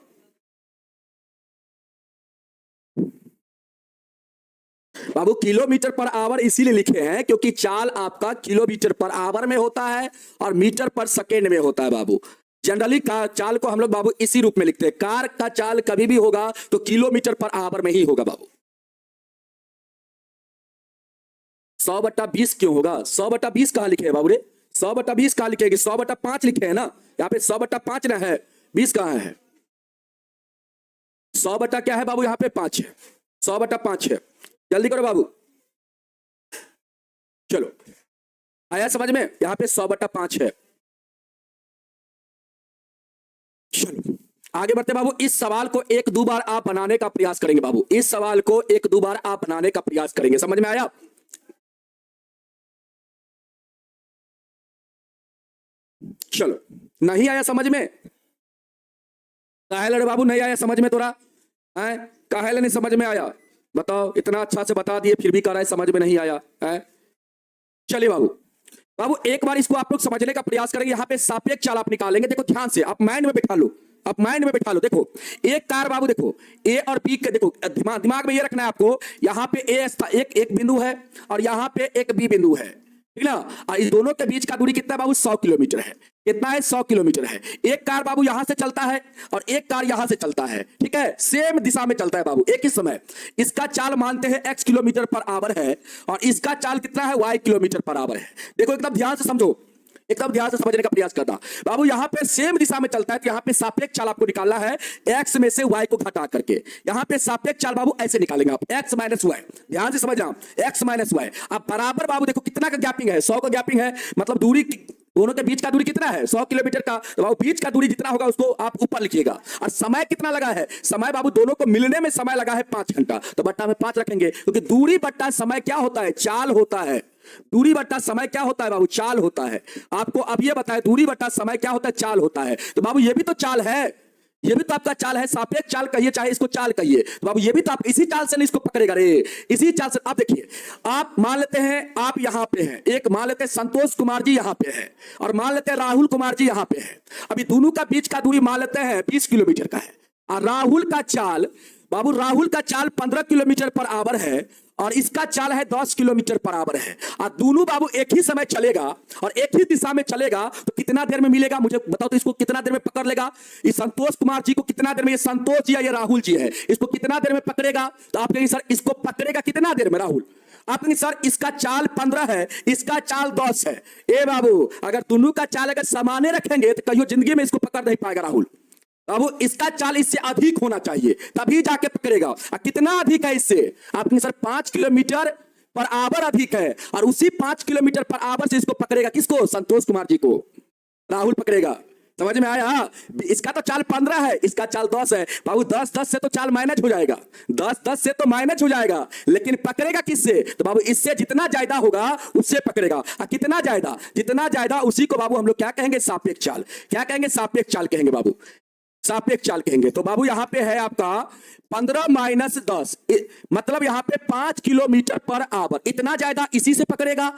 बाबू, किलोमीटर पर आवर इसीलिए लिखे हैं क्योंकि चाल आपका किलोमीटर पर आवर में होता है और मीटर पर सेकेंड में होता है बाबू। जनरली चाल को हम लोग बाबू इसी रूप में लिखते हैं, कार का चाल कभी भी होगा तो किलोमीटर पर आवर में ही होगा बाबू। 100/20 क्यों होगा, 100/20 कहां लिखे हैं बाबू रे, 100/20 कहां लिखेगी, 100/5 लिखे हैं ना, यहाँ पे 100/5 ना है, 20 कहां है, 100 क्या है बाबू, यहाँ पे 5 है, 100/5 है। जल्दी करो बाबू, चलो आया समझ में, यहां पे 100/5 है। चलो आगे बढ़ते बाबू, इस सवाल को 1-2 बार आप बनाने का प्रयास करेंगे बाबू, इस सवाल को 1-2 बार आप बनाने का प्रयास करेंगे, समझ में आया। चलो नहीं आया समझ में, काहे लड़े बाबू, नहीं आया समझ में तोरा, काहे नहीं समझ में आया, बताओ, इतना अच्छा से बता दिए फिर भी कह रहा है समझ में नहीं आया है। चलिए बाबू, बाबू एक बार इसको आप लोग समझने का प्रयास करेंगे। यहाँ पे सापेक्ष चाल आप निकालेंगे, देखो ध्यान से, आप माइंड में बैठा लो, आप माइंड में बैठा लो। देखो एक कार बाबू, देखो ए और बी के, देखो दिमाग में ये रखना है आपको, यहाँ पे एक बिंदु है और यहाँ पे एक बी बिंदु है, ठीक ना, और इस दोनों के बीच का दूरी कितना है बाबू, 100 किलोमीटर है। कितना है, 100 किलोमीटर है। एक कार बाबू यहां से चलता है और एक कार यहां से चलता है, ठीक है, सेम दिशा में चलता है बाबू एक ही समय। इसका चाल मानते हैं x किलोमीटर पर आवर है और इसका चाल कितना है, y किलोमीटर पर आवर है। देखो एकदम ध्यान से समझो, एकदम ध्यान से समझने का प्रयास करना बाबू। यहां पे सेम दिशा में चलता है तो यहां पे सापेक्ष चाल आपको निकालना है, x में से y को घटा करके। यहां पे सापेक्ष चाल बाबू ऐसे निकालेंगे आप, x माइनस y, ध्यान से समझना, x माइनस y। अब बराबर बाबू देखो कितना का गैपिंग है, 100 का गैपिंग है, मतलब दूरी दोनों के बीच का दूरी कितना है, 100 किलोमीटर का। तो बाबू बीच का दूरी जितना होगा उसको आप ऊपर लिखिएगा। और समय कितना लगा है, समय बाबू दोनों को मिलने में समय लगा है 5 घंटा, तो बट्टा में 5 रखेंगे, क्योंकि दूरी बट्टा समय क्या होता है, चाल होता है। दूरी बट्टा समय क्या होता है बाबू, चाल होता है। आपको अब ये बताएं, दूरी बट्टा समय क्या होता है, चाल होता है। तो बाबू ये भी तो चाल है, ये भी तो आपका चाल है, सापेक्ष चाल कहिए चाहे इसको चाल कहिए, तो बाबू ये भी तो आप इसी चाल से नहीं इसको पकड़ेगा रे, इसी चाल से। आप देखिए, आप मान लेते हैं आप यहां पे हैं, एक मान लेते हैं संतोष कुमार जी यहां पे है और मान लेते हैं राहुल कुमार जी यहां पे है। अभी दोनों का बीच का दूरी मान लेते हैं 20 किलोमीटर का है और राहुल का चाल बाबू, राहुल का चाल 15 किलोमीटर पर आवर है और इसका चाल है 10 किलोमीटर पर आवर है। और दोनों बाबू एक ही समय चलेगा और एक ही दिशा में चलेगा, तो कितना देर में मिलेगा मुझे बताओ, तो इसको कितना देर में पकड़ लेगा, इस संतोष कुमार जी को कितना देर में, ये संतोष जी या ये राहुल जी है, इसको कितना देर में पकड़ेगा। तो आप कहेंगे सर इसको पकड़ेगा कितना देर में राहुल, आप कहेंगे सर इसका चाल 15 है, इसका चाल 10 है। ए बाबू अगर दोनों का चाल अगर समाने रखेंगे तो कहियो जिंदगी में इसको पकड़ नहीं पाएगा राहुल। अब इसका चाल इससे अधिक होना चाहिए तभी जाके पकड़ेगा। कितना अधिक है इससे, आपने सर 5 किलोमीटर पर आवर अधिक है और उसी 5 किलोमीटर पर आवर से इसको पकड़ेगा, किसको, संतोष कुमार जी को राहुल पकड़ेगा। समझ में आया, इसका तो चाल 15 है, इसका चाल 10 है बाबू, 10-10 से तो चाल माइनस हो जाएगा, 10-10 से तो माइनस हो जाएगा, लेकिन पकड़ेगा किससे, तो बाबू इससे जितना ज्यादा होगा उससे पकड़ेगा। कितना ज्यादा, जितना ज्यादा उसी को बाबू हम लोग क्या कहेंगे, सापेक्ष चाल। क्या कहेंगे, सापेक्ष चाल कहेंगे बाबू, सापेक्ष चाल कहेंगे। तो बाबू यहां पे है आपका 15 माइनस 10, मतलब यहां पे 5 किलोमीटर पर आवर, इतना ज्यादा इसी से पकड़ेगा।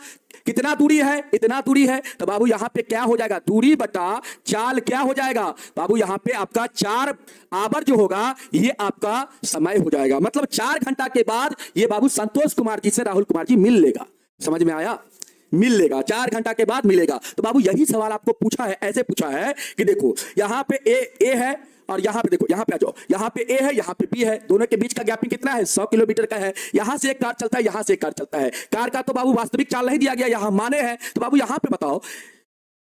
कितना दूरी है, इतना दूरी है, तो बाबू यहां पे क्या हो जाएगा, दूरी बटा चाल क्या हो जाएगा बाबू, यहां पे आपका 4 आवर जो होगा ये आपका समय हो जाएगा। मतलब 4 घंटा के बाद ये बाबू संतोष कुमार जी से राहुल कुमार जी मिल लेगा। समझ में आया, मिल लेगा, 4 घंटा के बाद मिलेगा। तो बाबू यही सवाल आपको पूछा है, ऐसे पूछा है कि देखो यहां पे ए है और यहां पे देखो, यहां पे आ जाओ, यहां पे ए है, यहां पे बी है, दोनों के बीच का गैपिंग कितना है, 100 किलोमीटर का है। यहां से एक कार चलता है, यहां से एक कार चलता है। कार का तो बाबू वास्तविक चाल नहीं दिया गया, यहां माने हैं। तो बाबू यहां पे बताओ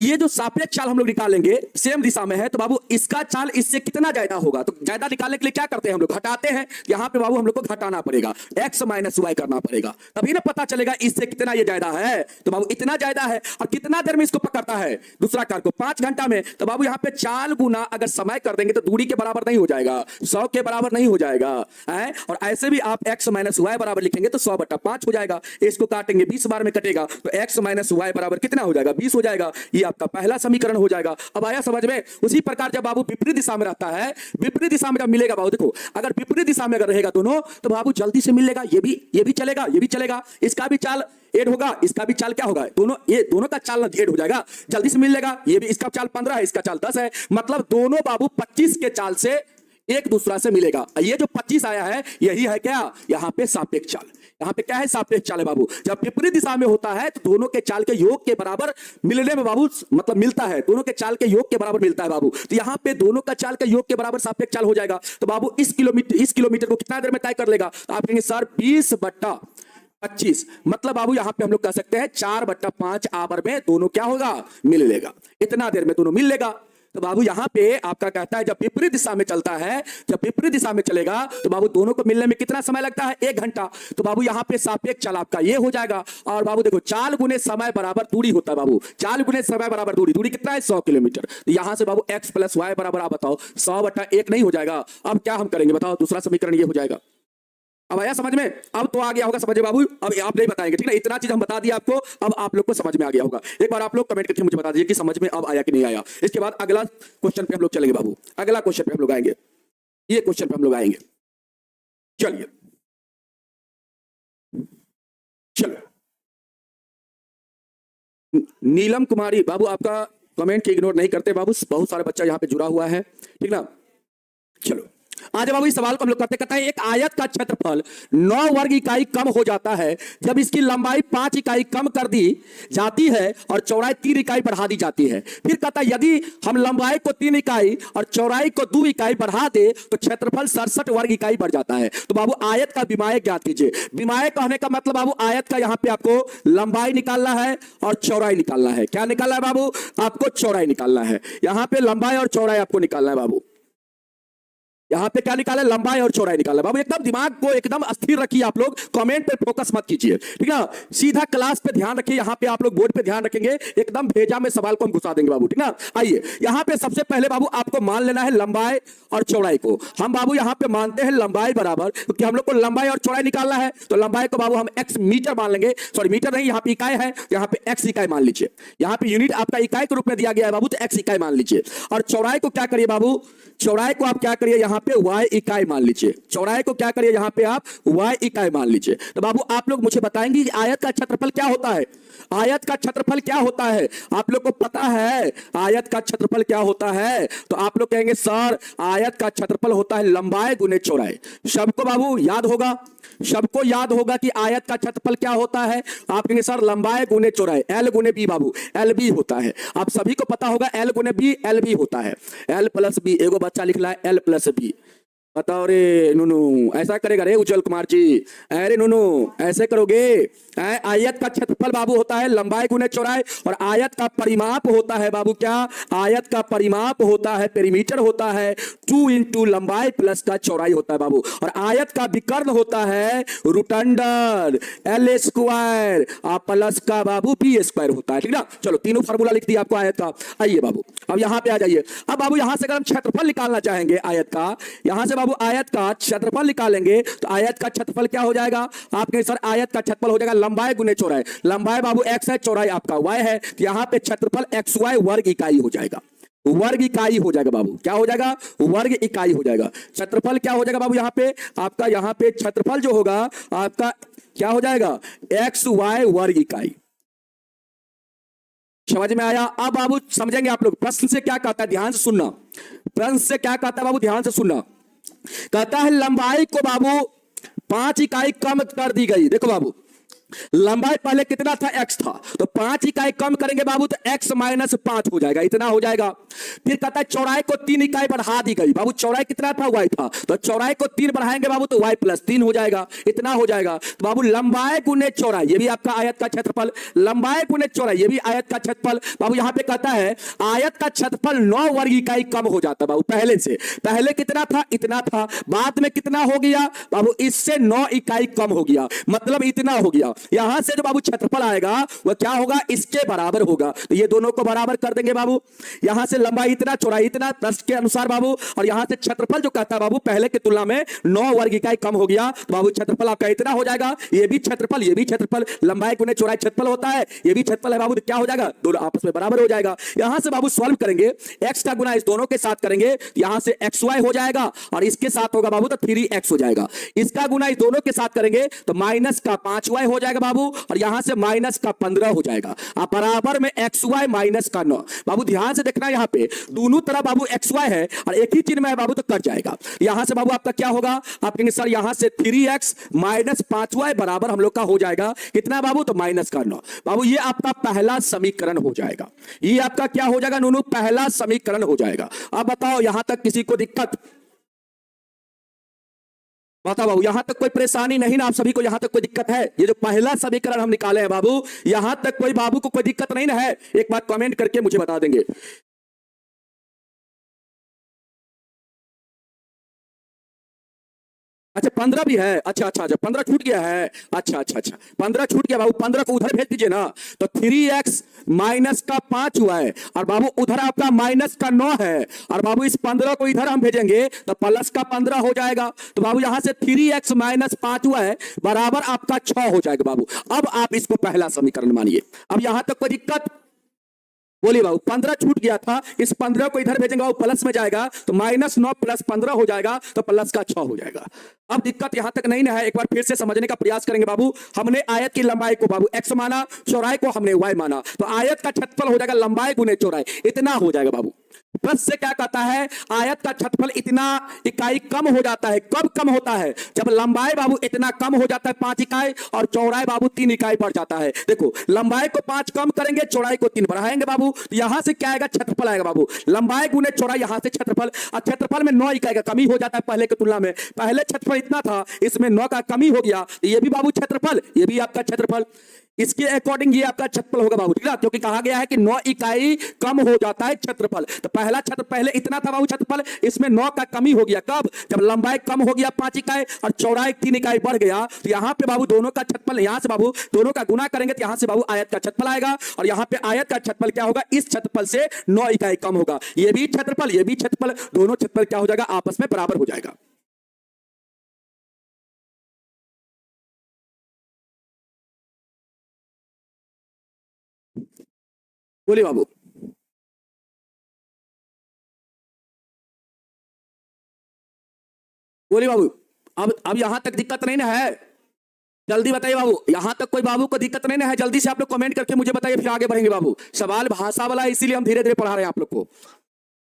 ये जो सापेक्ष चाल हम लोग निकालेंगे सेम दिशा में है, तो बाबू इसका चाल इससे कितना ज्यादा होगा, तो ज्यादा निकालने के लिए क्या करते हैं हम लोग, घटाते हैं। यहाँ पे बाबू हम लोग को घटाना पड़ेगा, x माइनस वाई करना पड़ेगा, तभी ना पता चलेगा इससे कितना ये ज्यादा है। तो बाबू इतना ज्यादा है, और कितना देर में इसको पकड़ता है दूसरा कार को, 5 घंटा में। तो बाबू यहाँ पे 4 गुना अगर समय कर देंगे तो दूरी के बराबर नहीं हो जाएगा, 100 के बराबर नहीं हो जाएगा है। और ऐसे भी आप x माइनस वाई बराबर लिखेंगे तो 100/5 हो जाएगा। इसको काटेंगे 20 बार में कटेगा, तो x माइनस वाई बराबर कितना हो जाएगा, 20 हो जाएगा। ये आपका पहला समीकरण हो जाएगा। अब आया समझ में। उसी प्रकार जब बाबू विपरीत दिशा में रहता है, विपरीत दिशा में जब मिलेगा बाबू, देखो अगर विपरीत दिशा में अगर रहेगा दोनों, तो बाबू जल्दी से मिलेगा। ये भी चलेगा, ये भी चलेगा, इसका भी चाल एड होगा, इसका भी चाल क्या होगा, दोनों ये दोनों का चाल एड हो जाएगा, जल्दी से मिल लेगा। ये भी इसका चाल 15 है, इसका चाल 10 है, मतलब दोनों बाबू 25 के चाल से एक दूसरा से मिलेगा। ये जो 25 आया है यही है क्या, यहाँ पे सापेक्ष चाल। यहाँ पे क्या है, सापेक्ष चाल है बाबू। जब विपरीत दिशा में होता है तो दोनों के चाल के योग के बराबर मिलने में बाबू, मतलब मिलता है, दोनों के चाल के योग के बराबर मिलता है बाबू। तो यहाँ पे दोनों का चाल के योग के बराबर सापेक्ष चाल हो जाएगा। तो बाबू इस किलोमीटर को कितना देर में तय कर लेगा, तो आप कहेंगे सर 20/25, मतलब बाबू यहाँ पे हम लोग कह सकते हैं 4/5 आवर में दोनों क्या होगा, मिल लेगा। इतना देर में दोनों मिल लेगा। तो बाबू यहाँ पे आपका कहता है जब विपरीत दिशा में चलता है, जब विपरीत दिशा में चलेगा तो बाबू दोनों को मिलने में कितना समय लगता है, 1 घंटा। तो बाबू यहाँ पे सापेक्ष चाल आपका ये हो जाएगा। और बाबू देखो 4 गुने समय बराबर दूरी होता है बाबू, 4 गुने समय बराबर दूरी, दूरी कितना है 100 किलोमीटर। तो यहाँ से बाबू x प्लस वाई बराबर आप बताओ 100/1 नहीं हो जाएगा। अब क्या हम करेंगे बताओ, दूसरा समीकरण ये हो जाएगा। अब आया समझ में, अब तो आ गया होगा समझ में बाबू। अब आप नहीं बताएंगे, ठीक है, इतना चीज हम बता दिया आपको, अब आप लोग को समझ में आ गया होगा। एक बार आप लोग कमेंट करके मुझे बता दीजिए कि समझ में अब आया कि नहीं आया। इसके बाद अगला क्वेश्चन पे हम लोग चलेंगे बाबू, अगला क्वेश्चन पे हम लोग आएंगे, ये क्वेश्चन पे हम लोग आएंगे। चलिए चलो, नीलम कुमारी बाबू, आपका कमेंट की इग्नोर नहीं करते बाबू, बहुत सारा बच्चा यहाँ पे जुड़ा हुआ है, ठीक ना। चलो आज बाबू इस सवाल को हम लोग कहते हैं एक आयत का क्षेत्रफल 9 वर्ग इकाई कम हो जाता है जब इसकी लंबाई 5 इकाई कम कर दी जाती है और चौड़ाई 3 इकाई बढ़ा दी जाती है। फिर कहता है यदि हम लंबाई को 3 इकाई और चौड़ाई को 2 इकाई बढ़ा दे तो क्षेत्रफल 67 वर्ग इकाई बढ़ जाता है। तो बाबू आयत का विमायक ज्ञात कीजिए। विमायक कहने का मतलब बाबू आयत का यहाँ पे आपको लंबाई निकालना है और चौड़ाई निकालना है। क्या निकालना है बाबू, आपको चौड़ाई निकालना है। यहाँ पे लंबाई और चौड़ाई आपको निकालना है बाबू। यहाँ पे क्या निकाले, लंबाई और चौड़ाई निकाले बाबू। एकदम दिमाग को एकदम अस्थिर रखिए, आप लोग कमेंट पे फोकस मत कीजिए, ठीक है, सीधा क्लास पे ध्यान रखिए। यहाँ पे आप लोग बोर्ड पे ध्यान रखेंगे, एकदम भेजा में सवाल को हम घुसा देंगे बाबू, ठीक है। आइए यहाँ पे सबसे पहले बाबू आपको मान लेना है लंबाई और चौड़ाई को। हम बाबू यहाँ पे मानते हैं लंबाई बराबर, क्योंकि हम लोग को लंबाई और चौड़ाई निकालना है। तो लंबाई को बाबू हम x मीटर मान लेंगे, सॉरी मीटर नहीं, यहाँ पे इकाई है, यहाँ पे x इकाई मान लीजिए। यहाँ पे यूनिट आपका इकाई के रूप में दिया गया है बाबू, तो x इकाई मान लीजिए। और चौड़ाई को क्या करिए बाबू, चौड़ाई को आप क्या करिए, यहाँ पे y इकाई मान लीजिए। चौड़ाई को क्या करिए, यहाँ पे आप y इकाई मान लीजिए। तो बाबू आप लोग मुझे बताएंगे कि आयत का क्षेत्रफल क्या होता है, आयत का क्षेत्रफल क्या होता है, आप लोग को पता है आयत का क्षेत्रफल क्या होता है। तो आप लोग कहेंगे सर आयत का क्षेत्रफल होता है लंबाई गुने चौड़ाई। सबको बाबू याद होगा, सबको याद होगा कि आयत का क्षेत्रफल क्या होता है। आप कहेंगे सर लंबाई गुने चौड़ाई, एल गुने बी बाबू, एल बी होता है। आप सभी को पता होगा एल गुने बी, एल बी होता है, एल प्लस बी। एगो बच्चा लिख रहा है एल प्लस बी, बताओ रे नूनू, ऐसा करेगा रे उज्जवल कुमार जी, अरे नूनू ऐसे करोगे। आयत का क्षेत्रफल बाबू होता है लंबाई गुने चौड़ाई, और आयत का परिमाप होता है बाबू क्या, आयत का परिमाप होता है, पेरीमीटर होता है 2 इंटू लंबाई प्लस का चौड़ाई होता है बाबू। और आयत का विकर्ण होता है root under L square plus का बाबू बी स्क्वायर होता है, ठीक ना। चलो तीनों फार्मूला लिख दिया आपको आयत का। आइए बाबू अब यहाँ पे आ जाइए। अब बाबू यहाँ से अगर हम क्षेत्रफल निकालना चाहेंगे आयत का, यहाँ से बाबू आयत का क्षेत्रफल निकालेंगे तो आयत का क्षेत्रफल क्या हो जाएगा, आपके सर आयत का क्षेत्रफल हो जाएगा लंबाई गुने चौड़ाई। लंबाई बाबू x है, चौड़ाई आपका y है, तो यहाँ पे क्षेत्रफल xy वर्ग इकाई हो जाएगा, वर्ग इकाई हो जाएगा बाबू। क्या हो जाएगा, वर्ग इकाई हो जाएगा। क्षेत्रफल क्या हो जाएगा बाबू, यहाँ पे आपका यहाँ पे क्षेत्रफल जो होगा आपका क्या हो जाएगा, xy वर्ग इकाई। समझ में आया। अब बाबू समझेंगे आप लोग प्रश्न से क्या कहता है, ध्यान से सुनना। प्रश्न से क्या कहता है बाबू, ध्यान से सुनना। कहता है लंबाई को बाबू 5 इकाई कम कर दी गई। देखो बाबू लंबाई पहले कितना था, x था, तो 5 इकाई कम करेंगे बाबू तो x माइनस 5 हो जाएगा, इतना हो जाएगा। फिर कहता है चौड़ाई को 3 इकाई बढ़ा दी गई, बाबू चौड़ाई कितना था, y था, तो चौड़ाई को 3 बढ़ाएंगे बाबू तो y प्लस 3 हो जाएगा, इतना हो जाएगा। तो बाबू लंबाई गुने चौड़ाई, ये भी आपका आयत का क्षेत्रफल, लंबाई गुने चौड़ाई, ये भी आयत का क्षेत्रफल। बाबू यहां पे कहता है आयत का क्षेत्रफल 9 वर्ग इकाई कम हो जाता बाबू पहले से, पहले कितना था, इतना था, बाद में कितना हो गया बाबू, इससे 9 इकाई कम हो गया, मतलब इतना हो गया। यहां से जो बाबू क्षेत्रफल आएगा वह क्या होगा, इसके बराबर होगा, तो ये दोनों को बराबर कर देंगे बाबू। यहां से लंबाई इतना, चौड़ाई इतना, प्रश्न के अनुसार बाबू, और यहां से क्षेत्रफल जो कहता है बाबू पहले की तुलना में 9 वर्ग इकाई कम हो गया, तो बाबू क्षेत्रफल आपका इतना हो जाएगा। ये भी क्षेत्रफल, ये भी क्षेत्रफल, लंबाई गुने चौड़ाई क्षेत्रफल होता है, ये भी क्षेत्रफल है बाबू, तो क्या हो जाएगा, दोनों आपस में बराबर हो जाएगा। यहां से बाबू सॉल्व करेंगे, x का गुना इस दोनों के साथ करेंगे, यहां से xy हो जाएगा, और इसके साथ होगा बाबू तो 3x हो जाएगा। इसका गुना इस दोनों के साथ करेंगे तो माइनस का 5y हो जाएगा बाबू, और यहां से माइनस का 15 हो जाएगा, अब बराबर में xy माइनस का 9। बाबू ध्यान से देखना, यहां पे दोनों तरफ बाबू xy है और एक ही चिन्ह में है बाबू, तो कट जाएगा। यहां से बाबू आपका क्या होगा, आप कहेंगे सर यहां से 3x माइनस 5y बराबर हम लोग का हो जाएगा कितना बाबू, तो माइनस का 9। बाबू ये आपका पहला समीकरण हो जाएगा, ये आपका क्या हो जाएगा नूनू, पहला समीकरण हो जाएगा। अब बताओ यहां तक किसी को दिक्कत, बताओ बाबू यहां तक कोई परेशानी नहीं ना, आप सभी को यहां तक कोई दिक्कत है, ये जो पहला समीकरण हम निकाले हैं बाबू, यहां तक कोई बाबू को कोई दिक्कत नहीं ना है, एक बात कमेंट करके मुझे बता देंगे। अच्छा 15 भी है, अच्छा अच्छा अच्छा 15 छूट गया है, अच्छा अच्छा अच्छा 15 छूट गया बाबू, 15 को उधर भेज दीजिए ना, तो 3x माइनस का 5 हुआ है, और बाबू उधर आपका माइनस का 9 है, और बाबू इस 15 को इधर हम भेजेंगे तो प्लस का 15 हो जाएगा। तो बाबू यहां से 3x माइनस 5 हुआ है बराबर आपका 6 हो जाएगा बाबू। अब आप इसको पहला समीकरण मानिए, अब यहां तक कोई दिक्कत, बोलिए बाबू 15 छूट गया था, इस 15 को इधर भेजेंगे बाबू प्लस में जाएगा, तो -9 प्लस 15 हो जाएगा, तो प्लस का 6 हो जाएगा। अब दिक्कत यहां तक नहीं ना है, एक बार फिर से समझने का प्रयास करेंगे बाबू। हमने आयत की लंबाई को बाबू x माना, चौड़ाई को हमने y माना, तो आयत का क्षेत्रफल हो जाएगा लंबाई गुने चौड़ाई, इतना हो जाएगा बाबू। प्लस से क्या कहता है, आयत का क्षेत्रफल इतना इकाई कम हो जाता है, कब कम होता है, जब लंबाई बाबू इतना कम हो जाता है 5 इकाई, और चौड़ाई बाबू 3 इकाई बढ़ जाता है। देखो लंबाई को 5 कम करेंगे, चौड़ाई को 3 बढ़ाएंगे बाबू, तो यहां से क्या आएगा, क्षेत्रफल आएगा बाबू, लंबाई गुने चौड़ाई, यहां से क्षेत्रफल, और क्षेत्रफल में 9 इकाई का कमी हो जाता है पहले की तुलना में, पहले क्षेत्रफल इतना था, इसमें 9 का कमी हो गया, तो ये भी बाबू क्षेत्रफल, ये भी आपका क्षेत्रफल, इसके अकॉर्डिंग ये आपका क्षेत्रफल होगा बाबू, ठीक है, क्योंकि कहा गया है कि 9 इकाई कम हो जाता है क्षेत्रफल। तो पहला क्षेत्र पहले इतना था बाबू क्षेत्रफल, इसमें 9 का कमी हो गया, कब, जब लंबाई कम हो गया 5 इकाई और चौड़ाई 3 इकाई बढ़ गया, तो यहां पे बाबू दोनों का क्षेत्रफल, यहां से बाबू दोनों का गुना करेंगे तो यहां से बाबू आयत का क्षेत्रफल आएगा, और यहां पे आयत का क्षेत्रफल क्या होगा, इस क्षेत्रफल से 9 इकाई कम होगा, ये भी क्षेत्रफल, ये भी क्षेत्रफल, दोनों क्षेत्रफल क्या हो जाएगा, आपस में बराबर हो जाएगा। बोलिए बाबू, बोलिए बाबू, अब यहां तक दिक्कत नहीं ना है, जल्दी बताइए बाबू, यहां तक कोई बाबू को दिक्कत नहीं ना है, जल्दी से आप लोग कमेंट करके मुझे बताइए, फिर आगे बढ़ेंगे बाबू। सवाल भाषा वाला है, इसीलिए हम धीरे धीरे पढ़ा रहे हैं आप लोग को,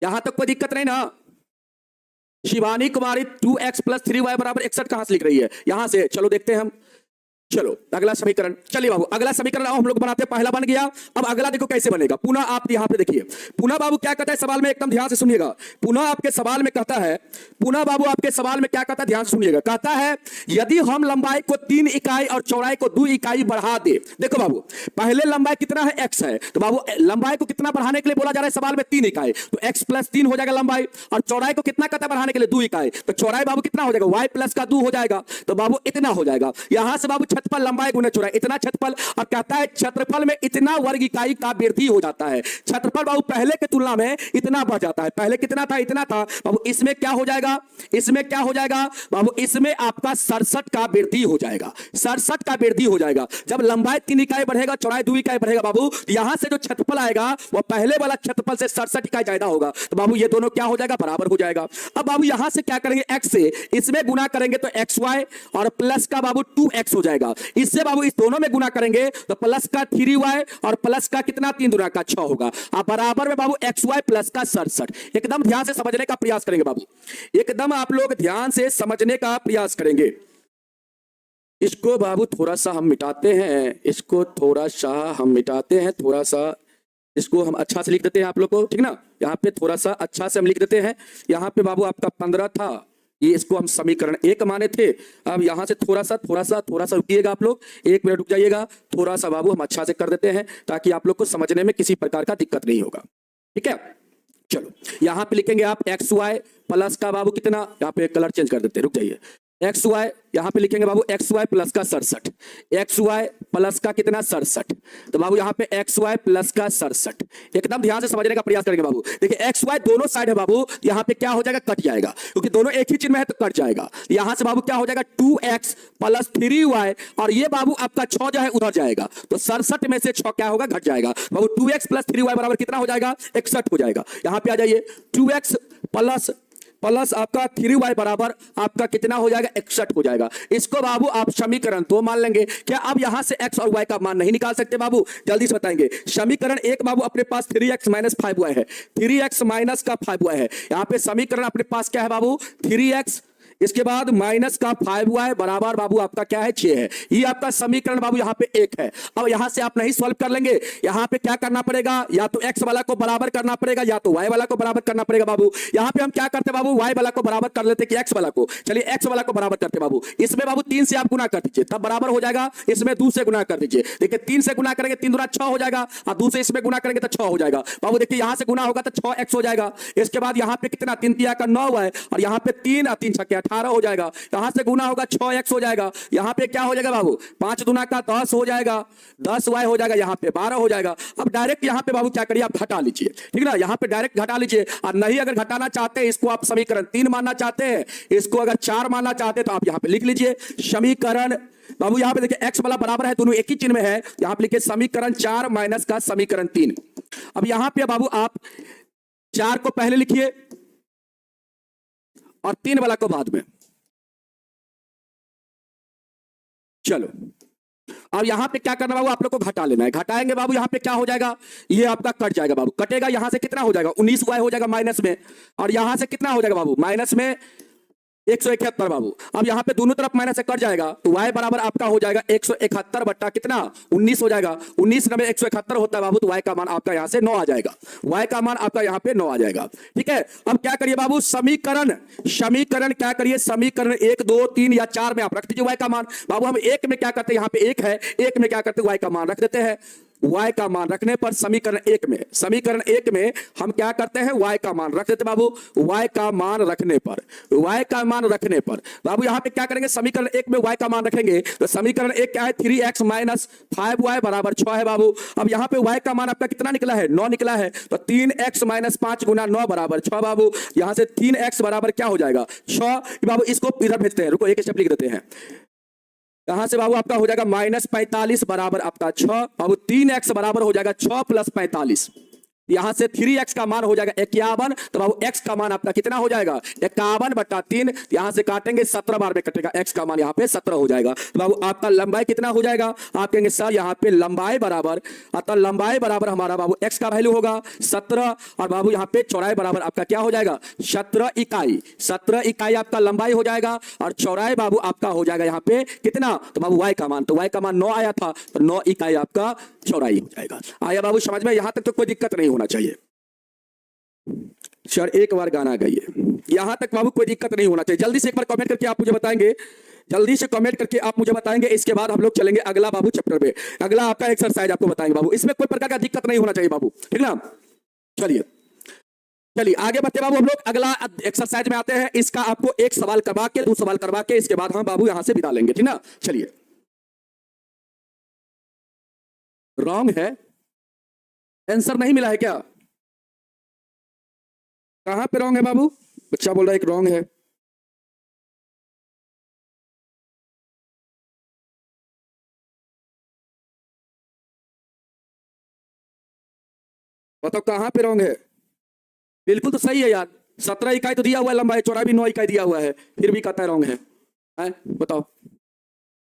यहां तक कोई दिक्कत नहीं ना। Shivani Kumari 2x plus 3y बराबर 61 कहां से लिख रही है, यहां से चलो देखते हैं हम। चलो अगला समीकरण, चलिए बाबू अगला समीकरण आओ हम लोग बनाते हैं, पहला बन गया। अब अगला देखो कैसे बनेगा, पुनः आप यहां पे देखिए, पुनः बाबू क्या कहता है सवाल में, एकदम ध्यान से सुनिएगा, पुनः आपके सवाल में कहता है, पुनः बाबू आपके सवाल में क्या कहता है, ध्यान से सुनिएगा, कहता है यदि हम लंबाई को 3 इकाई और चौड़ाई को 2 इकाई बढ़ा दे। देखो बाबू पहले लंबाई कितना है, x है, तो बाबू लंबाई को कितना बढ़ाने के लिए बोला जा रहा है सवाल में, 3 इकाई, तो x प्लस 3 हो जाएगा लंबाई, और चौड़ाई को कितना कहता है बढ़ाने के लिए, 2 इकाई, तो चौड़ाई बाबू कितना हो जाएगा, y प्लस का 2 हो जाएगा, तो बाबू इतना हो जाएगा। यहां से बाबू क्षेत्रफल लंबाई गुना चौड़ाई, इतना क्षेत्रफल, और कहता है क्षेत्रफल में इतना वर्ग इकाई का वृद्धि हो जाता है, क्षेत्रफल बाबू पहले की तुलना में इतना बढ़ जाता है, पहले कितना था, इतना था बाबू, इसमें क्या हो जाएगा, इसमें क्या हो जाएगा बाबू, इसमें आपका 67 का वृद्धि हो जाएगा, 67 का वृद्धि हो जाएगा। जब लंबाई 3 इकाई बढ़ेगा, चौड़ाई 2 इकाई बढ़ेगा बाबू, तो यहां से जो क्षेत्रफल आएगा वो पहले वाला क्षेत्रफल से 67 इकाई ज्यादा होगा, तो बाबू ये दोनों क्या हो जाएगा, बराबर हो जाएगा। अब बाबू यहां से क्या करेंगे, x से इसमें गुना करेंगे तो xy, और प्लस का बाबू 2x हो जाएगा, इससे बाबू इस दोनों में गुना करेंगे तो प्लस का 3y, और प्लस का कितना, 3 दूना का 6 होगा, अब बराबर में बाबू xy प्लस का 67। एकदम ध्यान से समझने का प्रयास करेंगे बाबू, एकदम आप लोग ध्यान से समझने का प्रयास करेंगे। इसको बाबू थोड़ा सा हम मिटाते हैं, इसको थोड़ा सा हम मिटाते हैं, थोड़ा सा इसको हम अच्छा से लिख देते हैं आप लोग को, ठीक ना। यहाँ पे थोड़ा सा अच्छा से हम लिख देते हैं। यहाँ पे बाबू आपका 15 था, ये इसको हम समीकरण एक माने थे। अब यहाँ से थोड़ा सा रुकिएगा आप लोग, 1 मिनट रुक जाइएगा। थोड़ा सा बाबू हम अच्छा से कर देते हैं ताकि आप लोग को समझने में किसी प्रकार का दिक्कत नहीं होगा, ठीक है। चलो यहाँ पे लिखेंगे आप एक्स वाई प्लस का बाबू कितना, यहाँ पे कलर चेंज कर देते हैं, रुक जाइए। एक्स वाई यहाँ पे लिखेंगे बाबू एक्स वाई प्लस का 67, एक्स वाई प्लस का कितना 67। तो बाबू यहाँ पे एक्स वाई प्लस का 67, एकदम ध्यान से समझने का प्रयास करेंगे बाबू। देखिए एक्स वाई दोनों साइड है बाबू, यहाँ पे क्या हो जाएगा, कट जाएगा, क्योंकि दोनों एक ही चिन्ह में है तो कट जाएगा। यहाँ से बाबू क्या हो जाएगा 2x प्लस 3y, और ये बाबू आपका 6 जो है उधर जाएगा, तो 67 में से 6 क्या होगा, घट जाएगा बाबू। 2x प्लस 3y बराबर कितना हो जाएगा, 61 हो जाएगा। यहाँ पे आ जाइए, 2x प्लस आपका 3y बराबर आपका कितना हो जाएगा, 61 हो जाएगा। इसको बाबू आप समीकरण 2 मान लेंगे। क्या अब यहां से x और y का मान नहीं निकाल सकते बाबू, जल्दी से बताएंगे। समीकरण 1 बाबू अपने पास 3x माइनस 5y है, 3x माइनस का 5y है। यहां पे समीकरण अपने पास क्या है बाबू, 3x, इसके बाद माइनस का 5y बराबर बाबू आपका क्या है, 6 है। ये आपका समीकरण बाबू यहाँ पे 1 है। अब यहां से आप नहीं सॉल्व कर लेंगे, यहां पे क्या करना पड़ेगा, या तो x वाला को बराबर करना पड़ेगा या तो y वाला को बराबर करना पड़ेगा बाबू। यहां पे हम क्या करते बाबू, y वाला को बराबर कर लेते कि x वाला को, चलिए x वाला को बराबर करते बाबू। इसमें बाबू 3 से आप गुना कर दीजिए, तब बराबर हो जाएगा। इसमें 2 से गुना कर दीजिए, देखिए 3 से गुना करेंगे 3 दूना 6 हो जाएगा, और 2 से इसमें गुना करेंगे तो 6 हो जाएगा बाबू। देखिए यहां से गुना होगा तो 6x हो जाएगा। इसके बाद यहां पे कितना, 3 तिया का 9 है, और यहां पे 3 और 3 छक्के 18 हो जाएगा। यहां से गुना होगा 6x हो जाएगा। यहां पे क्या हो जाएगा बाबू, 5 दूना का 10 हो जाएगा, 10y हो जाएगा, यहां पे 12 हो जाएगा। अब डायरेक्ट यहां पे बाबू क्या करिए, आप घटा लीजिए, ठीक ना। यहां पे डायरेक्ट घटा लीजिए, और नहीं अगर घटाना चाहते हैं, इसको आप समीकरण 3 मानना चाहते हैं, इसको अगर 4 मानना चाहते हैं तो आप यहां पे लिख लीजिए समीकरण बाबू। यहां पे देखिए x वाला बराबर है, दोनों एक ही चिन्ह में है। यहां पे लिखिए समीकरण 4 माइनस का समीकरण 3। अब यहां पे बाबू आप 4 को पहले लिखिए और 3 वाला को बाद में। चलो अब यहां पे क्या करना बाबू, आप लोग को घटा लेना है। घटाएंगे बाबू, यहां पे क्या हो जाएगा, ये आपका कट जाएगा बाबू। कटेगा, यहां से कितना हो जाएगा, 19y हो जाएगा माइनस में, और यहां से कितना हो जाएगा बाबू, माइनस में 171 बाबू। अब यहां पे दोनों तरफ माइनस से कट जाएगा, तो y बराबर आपका हो जाएगा 171 बट्टा कितना, 19 हो जाएगा। 19 में 171 होता है बाबू, तो y का मान आपका यहां से 9 आ जाएगा। y का मान आपका यहां पे 9 आ जाएगा, ठीक है। अब क्या करिए बाबू, समीकरण क्या करिए, समीकरण 1 2 3 या 4 में आप रख दीजिए y का मान बाबू। हम 1 में क्या करते हैं, यहां पे 1 है, 1 में क्या करते हैं, y का मान रख देते हैं। y का मान रखने पर समीकरण 1 में हम क्या करते हैं, y का मान रख देते बाबू। y का मान रखने पर बाबू यहां पे क्या करेंगे, समीकरण 1 में y का मान रखेंगे, तो समीकरण 1 क्या है, 3x माइनस 5y बराबर 6 है बाबू। अब यहां पे y का मान आपका कितना निकला है, 9 निकला है, तो 3x माइनस 5 गुना 9 बराबर 6 बाबू। यहां से 3x बराबर क्या हो जाएगा, 6 बाबू। इसको इधर भेजते हैं, रुको एक स्टेप लिख देते हैं। यहां से बाबू आपका हो जाएगा माइनस 45 बराबर आपका 6 बाबू। 3x बराबर हो जाएगा 6 प्लस 45, यहां से 3x का मान हो जाएगा 51, तो बाबू x का मान आपका कितना हो जाएगा, 51 बटा 3। यहां से काटेंगे 17 बार में कटेगा, x का मान यहां पे 17 हो जाएगा। तो बाबू आपका लंबाई कितना हो जाएगा, आप कहेंगे सर यहां पे लंबाई बराबर, अतः लंबाई बराबर हमारा बाबू x का वैल्यू होगा 17, और बाबू यहां पे चौड़ाई बराबर आपका क्या हो जाएगा, 17 इकाई। 17 इकाई आपका लंबाई हो जाएगा, और चौड़ाई बाबू आपका हो जाएगा यहां पे कितना, तो बाबू y का मान, तो y का मान 9 आया था, तो 9 इकाई आपका चौड़ाई हो जाएगा। आया बाबू समझ में, यहां तक तो कोई दिक्कत नहीं होना चाहिए। सर एक बार गाना गाइए, यहां तक बाबू कोई दिक्कत नहीं होना चाहिए। जल्दी से एक बार कमेंट करके आप मुझे बताएंगे, जल्दी से कमेंट करके आप मुझे बताएंगे। इसके बाद हम लोग चलेंगे अगला बाबू चैप्टर पे, अगला आपका एक्सरसाइज आपको बताएंगे बाबू। इसमें कोई प्रकार का दिक्कत नहीं होना चाहिए बाबू, ठीक ना। चलिए आगे बढ़ते बाबू, हम लोग अगला एक्सरसाइज में आते हैं। इसका आपको एक सवाल करवा के, 2 सवाल करवा के, इसके बाद हम बाबू यहां से बिता लेंगे, ठीक ना। चलिए, रॉन्ग है, आंसर नहीं मिला है क्या, कहां पे रॉन्ग है बाबू, बच्चा बोल रहा है एक रॉन्ग है। बताओ कहां पे रॉन्ग है, बिल्कुल तो सही है यार। 17 इकाई तो दिया हुआ है लंबाई, चौड़ाई भी 9 इकाई दिया हुआ है, फिर भी कहता है रॉन्ग है? बताओ,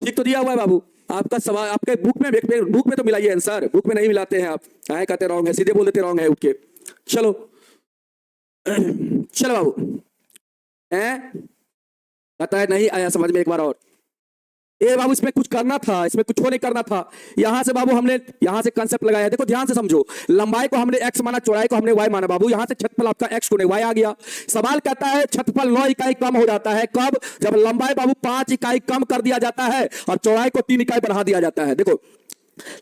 ठीक तो दिया हुआ है बाबू। आपका सवाल आपके बुक में तो मिलाइए आंसर, बुक में नहीं मिलाते हैं आप, कहते रॉन्ग है, सीधे बोल देते रॉन्ग है उठ के। चलो चलो बाबू, कहता है नहीं आया समझ में, एक बार और ए बाबू इसमें कुछ करना था, इसमें कुछ नहीं करना था। यहां से बाबू हमने यहां से कंसेप्ट लगाया, देखो ध्यान से समझो। लंबाई को हमने x माना, चौड़ाई को हमने y माना बाबू। यहां से क्षेत्रफल आपका x को y आ गया। सवाल कहता है क्षेत्रफल 9 इकाई कम हो जाता है कब? जब लंबाई बाबू 5 इकाई कम कर दिया जाता है और चौड़ाई को 3 इकाई बढ़ा दिया जाता है। देखो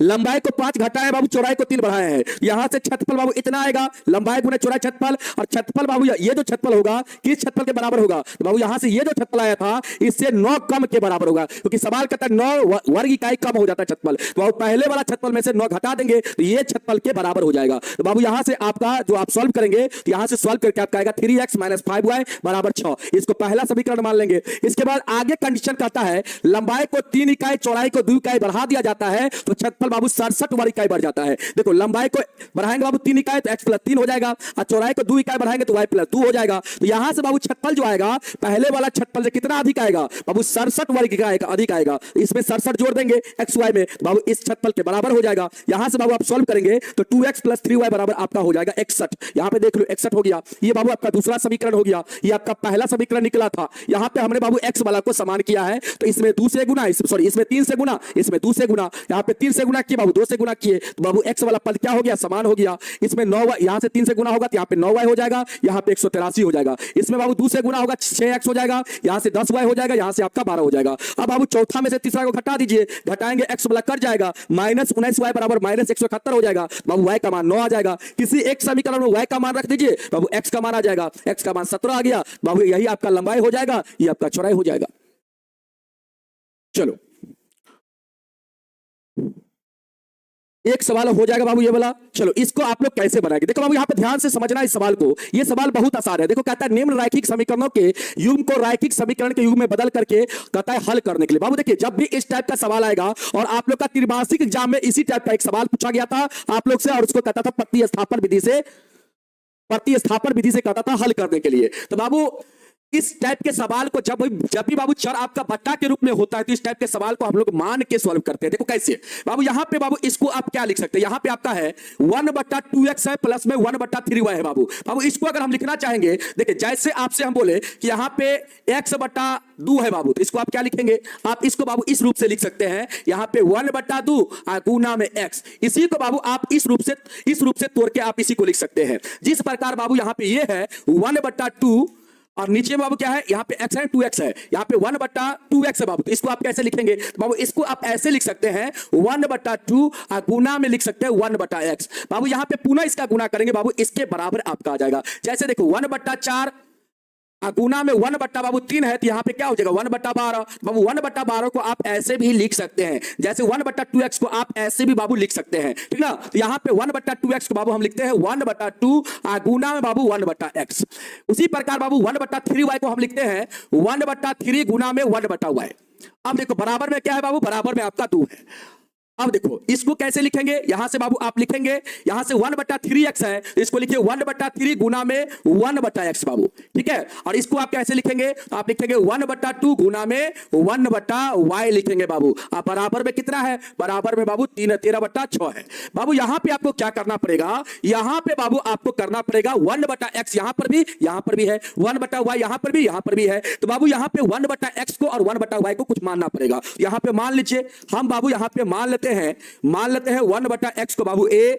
लंबाई को 5 घटाए बाबू, चौड़ाई को 3 बढ़ाए हैं। यहां से क्षेत्रफल बाबू इतना आएगा, लंबाई गुने चौड़ाई क्षेत्रफल, और क्षेत्रफल बाबू ये जो क्षेत्रफल होगा किस क्षेत्रफल के बराबर होगा? तो बाबू यहां से ये जो क्षेत्रफल आया था इससे 9 कम के बराबर होगा, क्योंकि सवाल कहता है 9 वर्ग इकाई कम हो जाता है क्षेत्रफल। तो बाबू पहले वाला क्षेत्रफल में से 9 घटा देंगे तो ये क्षेत्रफल के बराबर हो जाएगा। तो बाबू यहां से आपका जो आप सॉल्व करेंगे, तो यहां से सॉल्व करके आपका आएगा 3x - 5y बराबर 6। इसको पहला समीकरण मान लेंगे। इसके बाद आगे कंडीशन कहता है लंबाई को 3 इकाई, चौड़ाई को 2 इकाई बढ़ा दिया जाता है तो क्षेत्रफल बाबू 67 वाली इकाई बढ़ जाता है। देखो लंबाई को बढ़ाएंगे बाबू 3 इकाई तो x + 3 हो जाएगा, और चौड़ाई को 2 इकाई बढ़ाएंगे तो y + 2 हो जाएगा। तो यहां से बाबू क्षेत्रफल जो आएगा पहले वाला क्षेत्रफल से कितना अधिक आएगा बाबू? 67 वर्ग इकाई अधिक आएगा। इसमें 67 जोड़ देंगे xy में, तो बाबू इस क्षेत्रफल के बराबर हो जाएगा। यहां से बाबू आप सॉल्व करेंगे तो 2x + 3y बराबर आपका हो जाएगा 61। यहां पे देख लो 61 हो गया। ये बाबू आपका दूसरा समीकरण हो गया। ये आपका पहला समीकरण निकला था। यहां पे हमने बाबू x वाला को समान किया है, तो इसमें 2 से गुना, सॉरी इसमें 3 से गुना, इसमें 2 से गुना, यहां पे 3 से गुना किया बाबू, 2 से गुना किए तो बाबू x वाला पद क्या हो गया? समान हो गया। इसमें 9y, यहां से 3 से गुना होगा तो यहां पे 9y हो जाएगा, यहां पे 183 हो जाएगा। इसमें बाबू 2 से गुना होगा 6x हो जाएगा, यहां से 10y हो जाएगा, यहां से आपका 12 हो जाएगा। अब बाबू चौथा में से तीसरा को घटा दीजिए, घटाएंगे x वाला कट जाएगा, -19y बराबर -171 हो जाएगा। बाबू y का मान 9 आ जाएगा। किसी एक समीकरण में y का मान रख दीजिए, बाबू x का मान आ जाएगा, x का मान 17 आ गया। बाबू यही आपका लंबाई हो जाएगा, ये आपका चौड़ाई हो जाएगा। चलो एक सवाल हो जाएगा बाबू ये वाला। चलो इसको आप लोग कैसे बनाएंगे? देखो बाबू यहाँ पे ध्यान से समझना इस सवाल को। ये सवाल बहुत आसान है। देखो कहता है निम्न रैखिक समीकरणों के युग्म को रैखिक समीकरण के युग्म में बदल करके कहता है हल करने के लिए। बाबू देखिए जब भी इस टाइप का सवाल आएगा, और आप लोग का त्रिमासिक एग्जाम में इसी टाइप का एक सवाल पूछा गया था आप लोग से, और उसको कहता था प्रतिस्थापन विधि से कहता था हल करने के लिए। तो बाबू इस टाइप के सवाल को जब भी बाबू चर आपका बट्टा के रूप में होता है तो इस टाइप के सवाल को हम लोग मान के सॉल्व करते हैं। देखो कैसे बाबू, यहां पे बाबू इसको आप क्या लिख सकते हैं? यहां पे आपका है 1/2x है, प्लस में 1/3y है बाबू। बाबू इसको अगर हम लिखना चाहेंगे, देखिए जैसे आपसे हम बोले कि यहां पे x/2 है बाबू, तो इसको आप क्या लिखेंगे? आप इसको बाबू इस रूप से लिख सकते हैं, यहां पे 1/2 गुना में x। इसी को बाबू आप इस रूप से तोड़ के आप इसी को लिख सकते हैं। जिस प्रकार बाबू यहां पे ये है 1/2 और नीचे बाबू क्या है? यहाँ पे x है, 2x है, यहाँ पे 1/2x है बाबू। तो इसको आप कैसे लिखेंगे? तो बाबू इसको आप ऐसे लिख सकते हैं 1/2 गुना में लिख सकते हैं 1/x। बाबू यहाँ पे पुनः इसका गुना करेंगे बाबू, इसके बराबर आपका आ जाएगा। जैसे देखो 1/4 गुना में 1/3 है, तो यहाँ पे क्या हो जाएगा 1/12। बाबू 1/12 को आप ऐसे भी लिख सकते हैं, जैसे 1/2x को आप ऐसे भी बाबू लिख सकते हैं, ठीक ना? तो यहाँ पे 1/2x को बाबू हम लिखते हैं 1/2 गुना में बाबू 1/x। उसी प्रकार बाबू 1/3y को हम लिखते हैं 1/3 गुना में 1/y। अब देखो बराबर में क्या है बाबू? बराबर में आपका 2 है। अब देखो इसको कैसे लिखेंगे? यहां से बाबू आप लिखेंगे, यहां से 1/3x है, इसको लिखिए 1/3 गुना में 1/x बाबू, ठीक है? और इसको आप कैसे लिखेंगे? आप लिखेंगे 1/2 गुना में 1/y लिखेंगे बाबू। आप बराबर में कितना है? बराबर में बाबू 13/6 है। बाबू यहां पे आपको क्या करना पड़ेगा? यहां पे बाबू आपको करना पड़ेगा 1/x यहां पर भी है, 1/y यहां पर भी है। तो बाबू यहां पे 1/x को और 1/y को कुछ मानना पड़ेगा। यहां पे मान लीजिए, हम बाबू यहां पे मान लेते हैं 1/x को बाबू a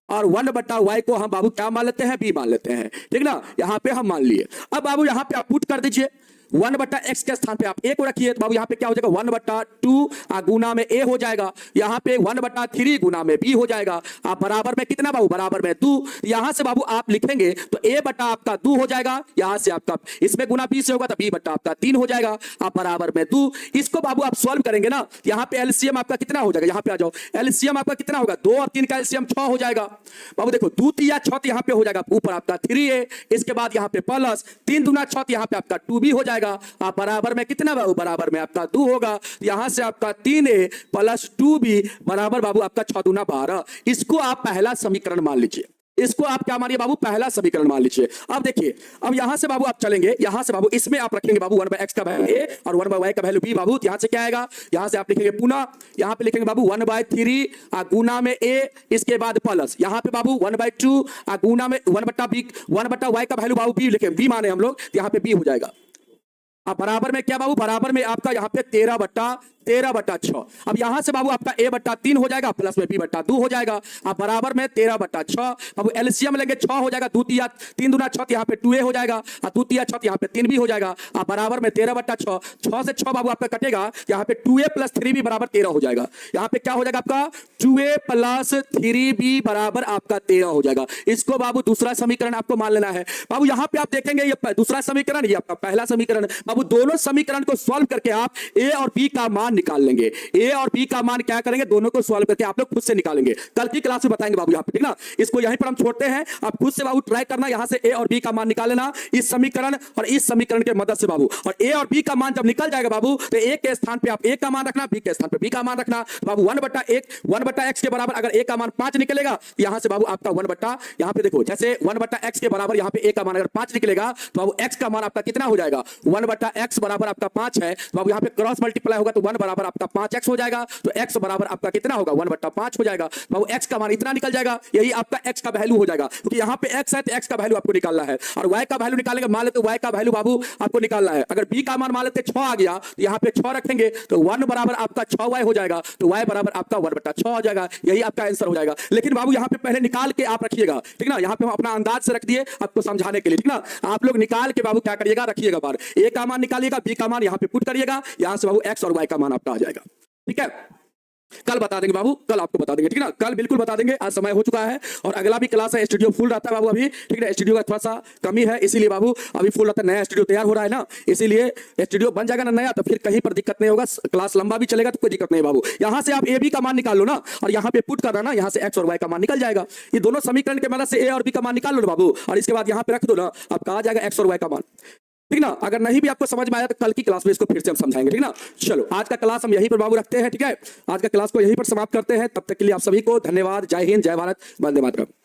और 1/y को हम बाबू क्या मान लेते हैं? b मान लेते हैं, ठीक ना? यहां पे हम मान लिए। अब बाबू यहां पे आप पुट कर दीजिए 1/x के स्थान पे आप a को रखिए, तो बाबू यहां पे क्या हो जाएगा 1/2 गुना में a हो जाएगा, यहां पे 1/3 गुना में b हो जाएगा। आप बराबर में कितना बाबू? बराबर में 2। यहां से बाबू आप लिखेंगे तो a बटा आपका 2 हो जाएगा, यहां से आपका इसमें गुना b से होगा तो b बटा आपका 3 हो जाएगा। आप बराबर में 2। इसको बाबू आप सॉल्व करेंगे ना, यहां पे एलसीएम आपका कितना हो जाएगा? यहां पे आ जाओ, एलसीएम आपका कितना होगा? 2 और 3 का एलसीएम 6 हो जाएगा बाबू। देखो 2 3 6 यहां पे हो जाएगा, ऊपर आपका 3 है, इसके बाद यहां पे प्लस 3 दूना 6 यहां पे आपका 2b हो जाएगा। आप बराबर में कितना बाबू? बराबर में आपका 2 होगा, यहां से आपका 3a प्लस 2b बराबर बाबू आपका 6 दूना 12। इसको आप पहला समीकरण मान लीजिए, इसको आप क्या मानिए बाबू? पहला समीकरण मान लीजिए। अब देखिए, अब यहां से बाबू आप चलेंगे, यहां से बाबू इसमें आप रखेंगे बाबू 1/x का वैल्यू a और 1/y का वैल्यू b बाबू। यहां से क्या आएगा? यहां से आप लिखेंगे पुनः, यहां पे लिखेंगे बाबू 1/3 गुना में a, इसके बाद प्लस यहां पे बाबू 1/2 गुना में 1/y का वैल्यू बाबू b लिखेंगे, b माने हम लोग, यहां पे b हो जाएगा। अब बराबर में क्या बाबू, बराबर में आपका यहाँ पे 13/6। अब यहां से बाबू आपका A/3 हो जाएगा, प्लस में B/2 हो जाएगा। अब बराबर में 13/6। बाबू एलसीएम लेंगे 6 हो जाएगा, 3 दूना 6, यहाँ पे 2A हो जाएगा, और 2 तिया 6, यहाँ पे 3B हो जाएगा। अब बराबर में 13/6, 6 से 6 बाबू आपका कटेगा, यहाँ पे 2A + 3B बराबर 13 हो जाएगा। यहाँ पे क्या हो जाएगा आपका 2A + 3B बराबर आपका 13 हो जाएगा। इसको बाबू दूसरा समीकरण आपको मान लेना है। बाबू यहाँ पे आप देखेंगे ये दूसरा समीकरण, ये आपका पहला समीकरण। बाबू दोनों समीकरण को सॉल्व करके आप A और B का मान निकाल लेंगे। A और B का मान क्या करेंगे, दोनों को सॉल्व करके आप लोग खुद से निकालेंगे। कल की क्लास में बताएंगे बाबू यहाँ पे, ठीक ना। इसको यहीं पर हम छोड़ते हैं, आप खुद से बाबू ट्राई करना, यहां से A और B का मान निकाल लेना, इस समीकरण और इस समीकरण के मदद से बाबू। और A और B का मान जब निकल जाएगा बाबू, तो A के स्थान पे आप A का मान रखना, B के स्थान पे B का मान रखना। बाबू 1/x के बराबर अगर A का मान 5 निकलेगा, तो यहां से बाबू आपका यहां पे देखो, जैसे 1/x के बराबर यहां पे A का मान अगर 5 निकलेगा, तो बाबू x का मान आपका कितना हो जाएगा, 1/x बराबर आपका 5 है। तो बाबू यहां पे क्रॉस मल्टीप्लाई होगा, तो 1 बराबर आपका 5x हो जाएगा। तो x बराबर आपका कितना होगा, 1/5 हो जाएगा। बाबू x का मान इतना निकल जाएगा, यही आपका x का वैल्यू हो जाएगा, क्योंकि यहां पे x है तो x का वैल्यू आपको निकालना है। और y का वैल्यू निकालेंगे, मान लेते y का वैल्यू बाबू आपको निकालना है। अगर b का मान मान लेते 6 आ गया, तो यहां पे 6 रखेंगे, तो 1 बराबर आपका 6y हो जाएगा, तो y बराबर आपका 1/6 हो जाएगा। यही आपका आंसर हो जाएगा। लेकिन बाबू यहां पे पहले निकाल के आप रखिएगा, ठीक ना। यहां पे हम अपना अंदाज से रख दिए आपको समझाने के लिए, ठीक ना। आप लोग निकाल के बाबू क्या करिएगा, रखिएगा बार। A का मान निकालिएगा, B का मान यहां पे पुट करिएगा, यहां से बाबू x और y का मान आपका आ जाएगा, ठीक है। कल बता देंगे बाबू, कल आपको बता देंगे, ठीक ना। कल बिल्कुल बता देंगे, आज समय हो चुका है। और अगला भी क्लास है, स्टूडियो फुल रहता है बाबू अभी, ठीक है। स्टूडियो का थोड़ा सा कमी है, इसीलिए बाबू अभी फुल रहता है। नया स्टूडियो तैयार हो रहा है ना, इसीलिए स्टूडियो बन जाएगा ना नया, तो फिर कहीं पर दिक्कत नहीं होगा, क्लास लंबा भी चलेगा तो कोई दिक्कत नहीं बाबू। यहां से आप A B का मान निकाल लो ना, और यहां पे पुट करना ना, यहां से x और y का मान निकल जाएगा। ये दोनों समीकरण के मदद से A और B का मान निकाल लो ना बाबू, और इसके बाद यहां पे रख दो ना, आपका आ जाएगा x और y का मान, ठीक ना। अगर नहीं भी आपको समझ में आया तो कल की क्लास में इसको फिर से हम समझाएंगे, ठीक ना। चलो आज का क्लास हम यहीं पर बाबू रखते हैं, ठीक है। आज का क्लास को यहीं पर समाप्त करते हैं। तब तक के लिए आप सभी को धन्यवाद। जय हिंद, जय भारत, वंदे मातरम।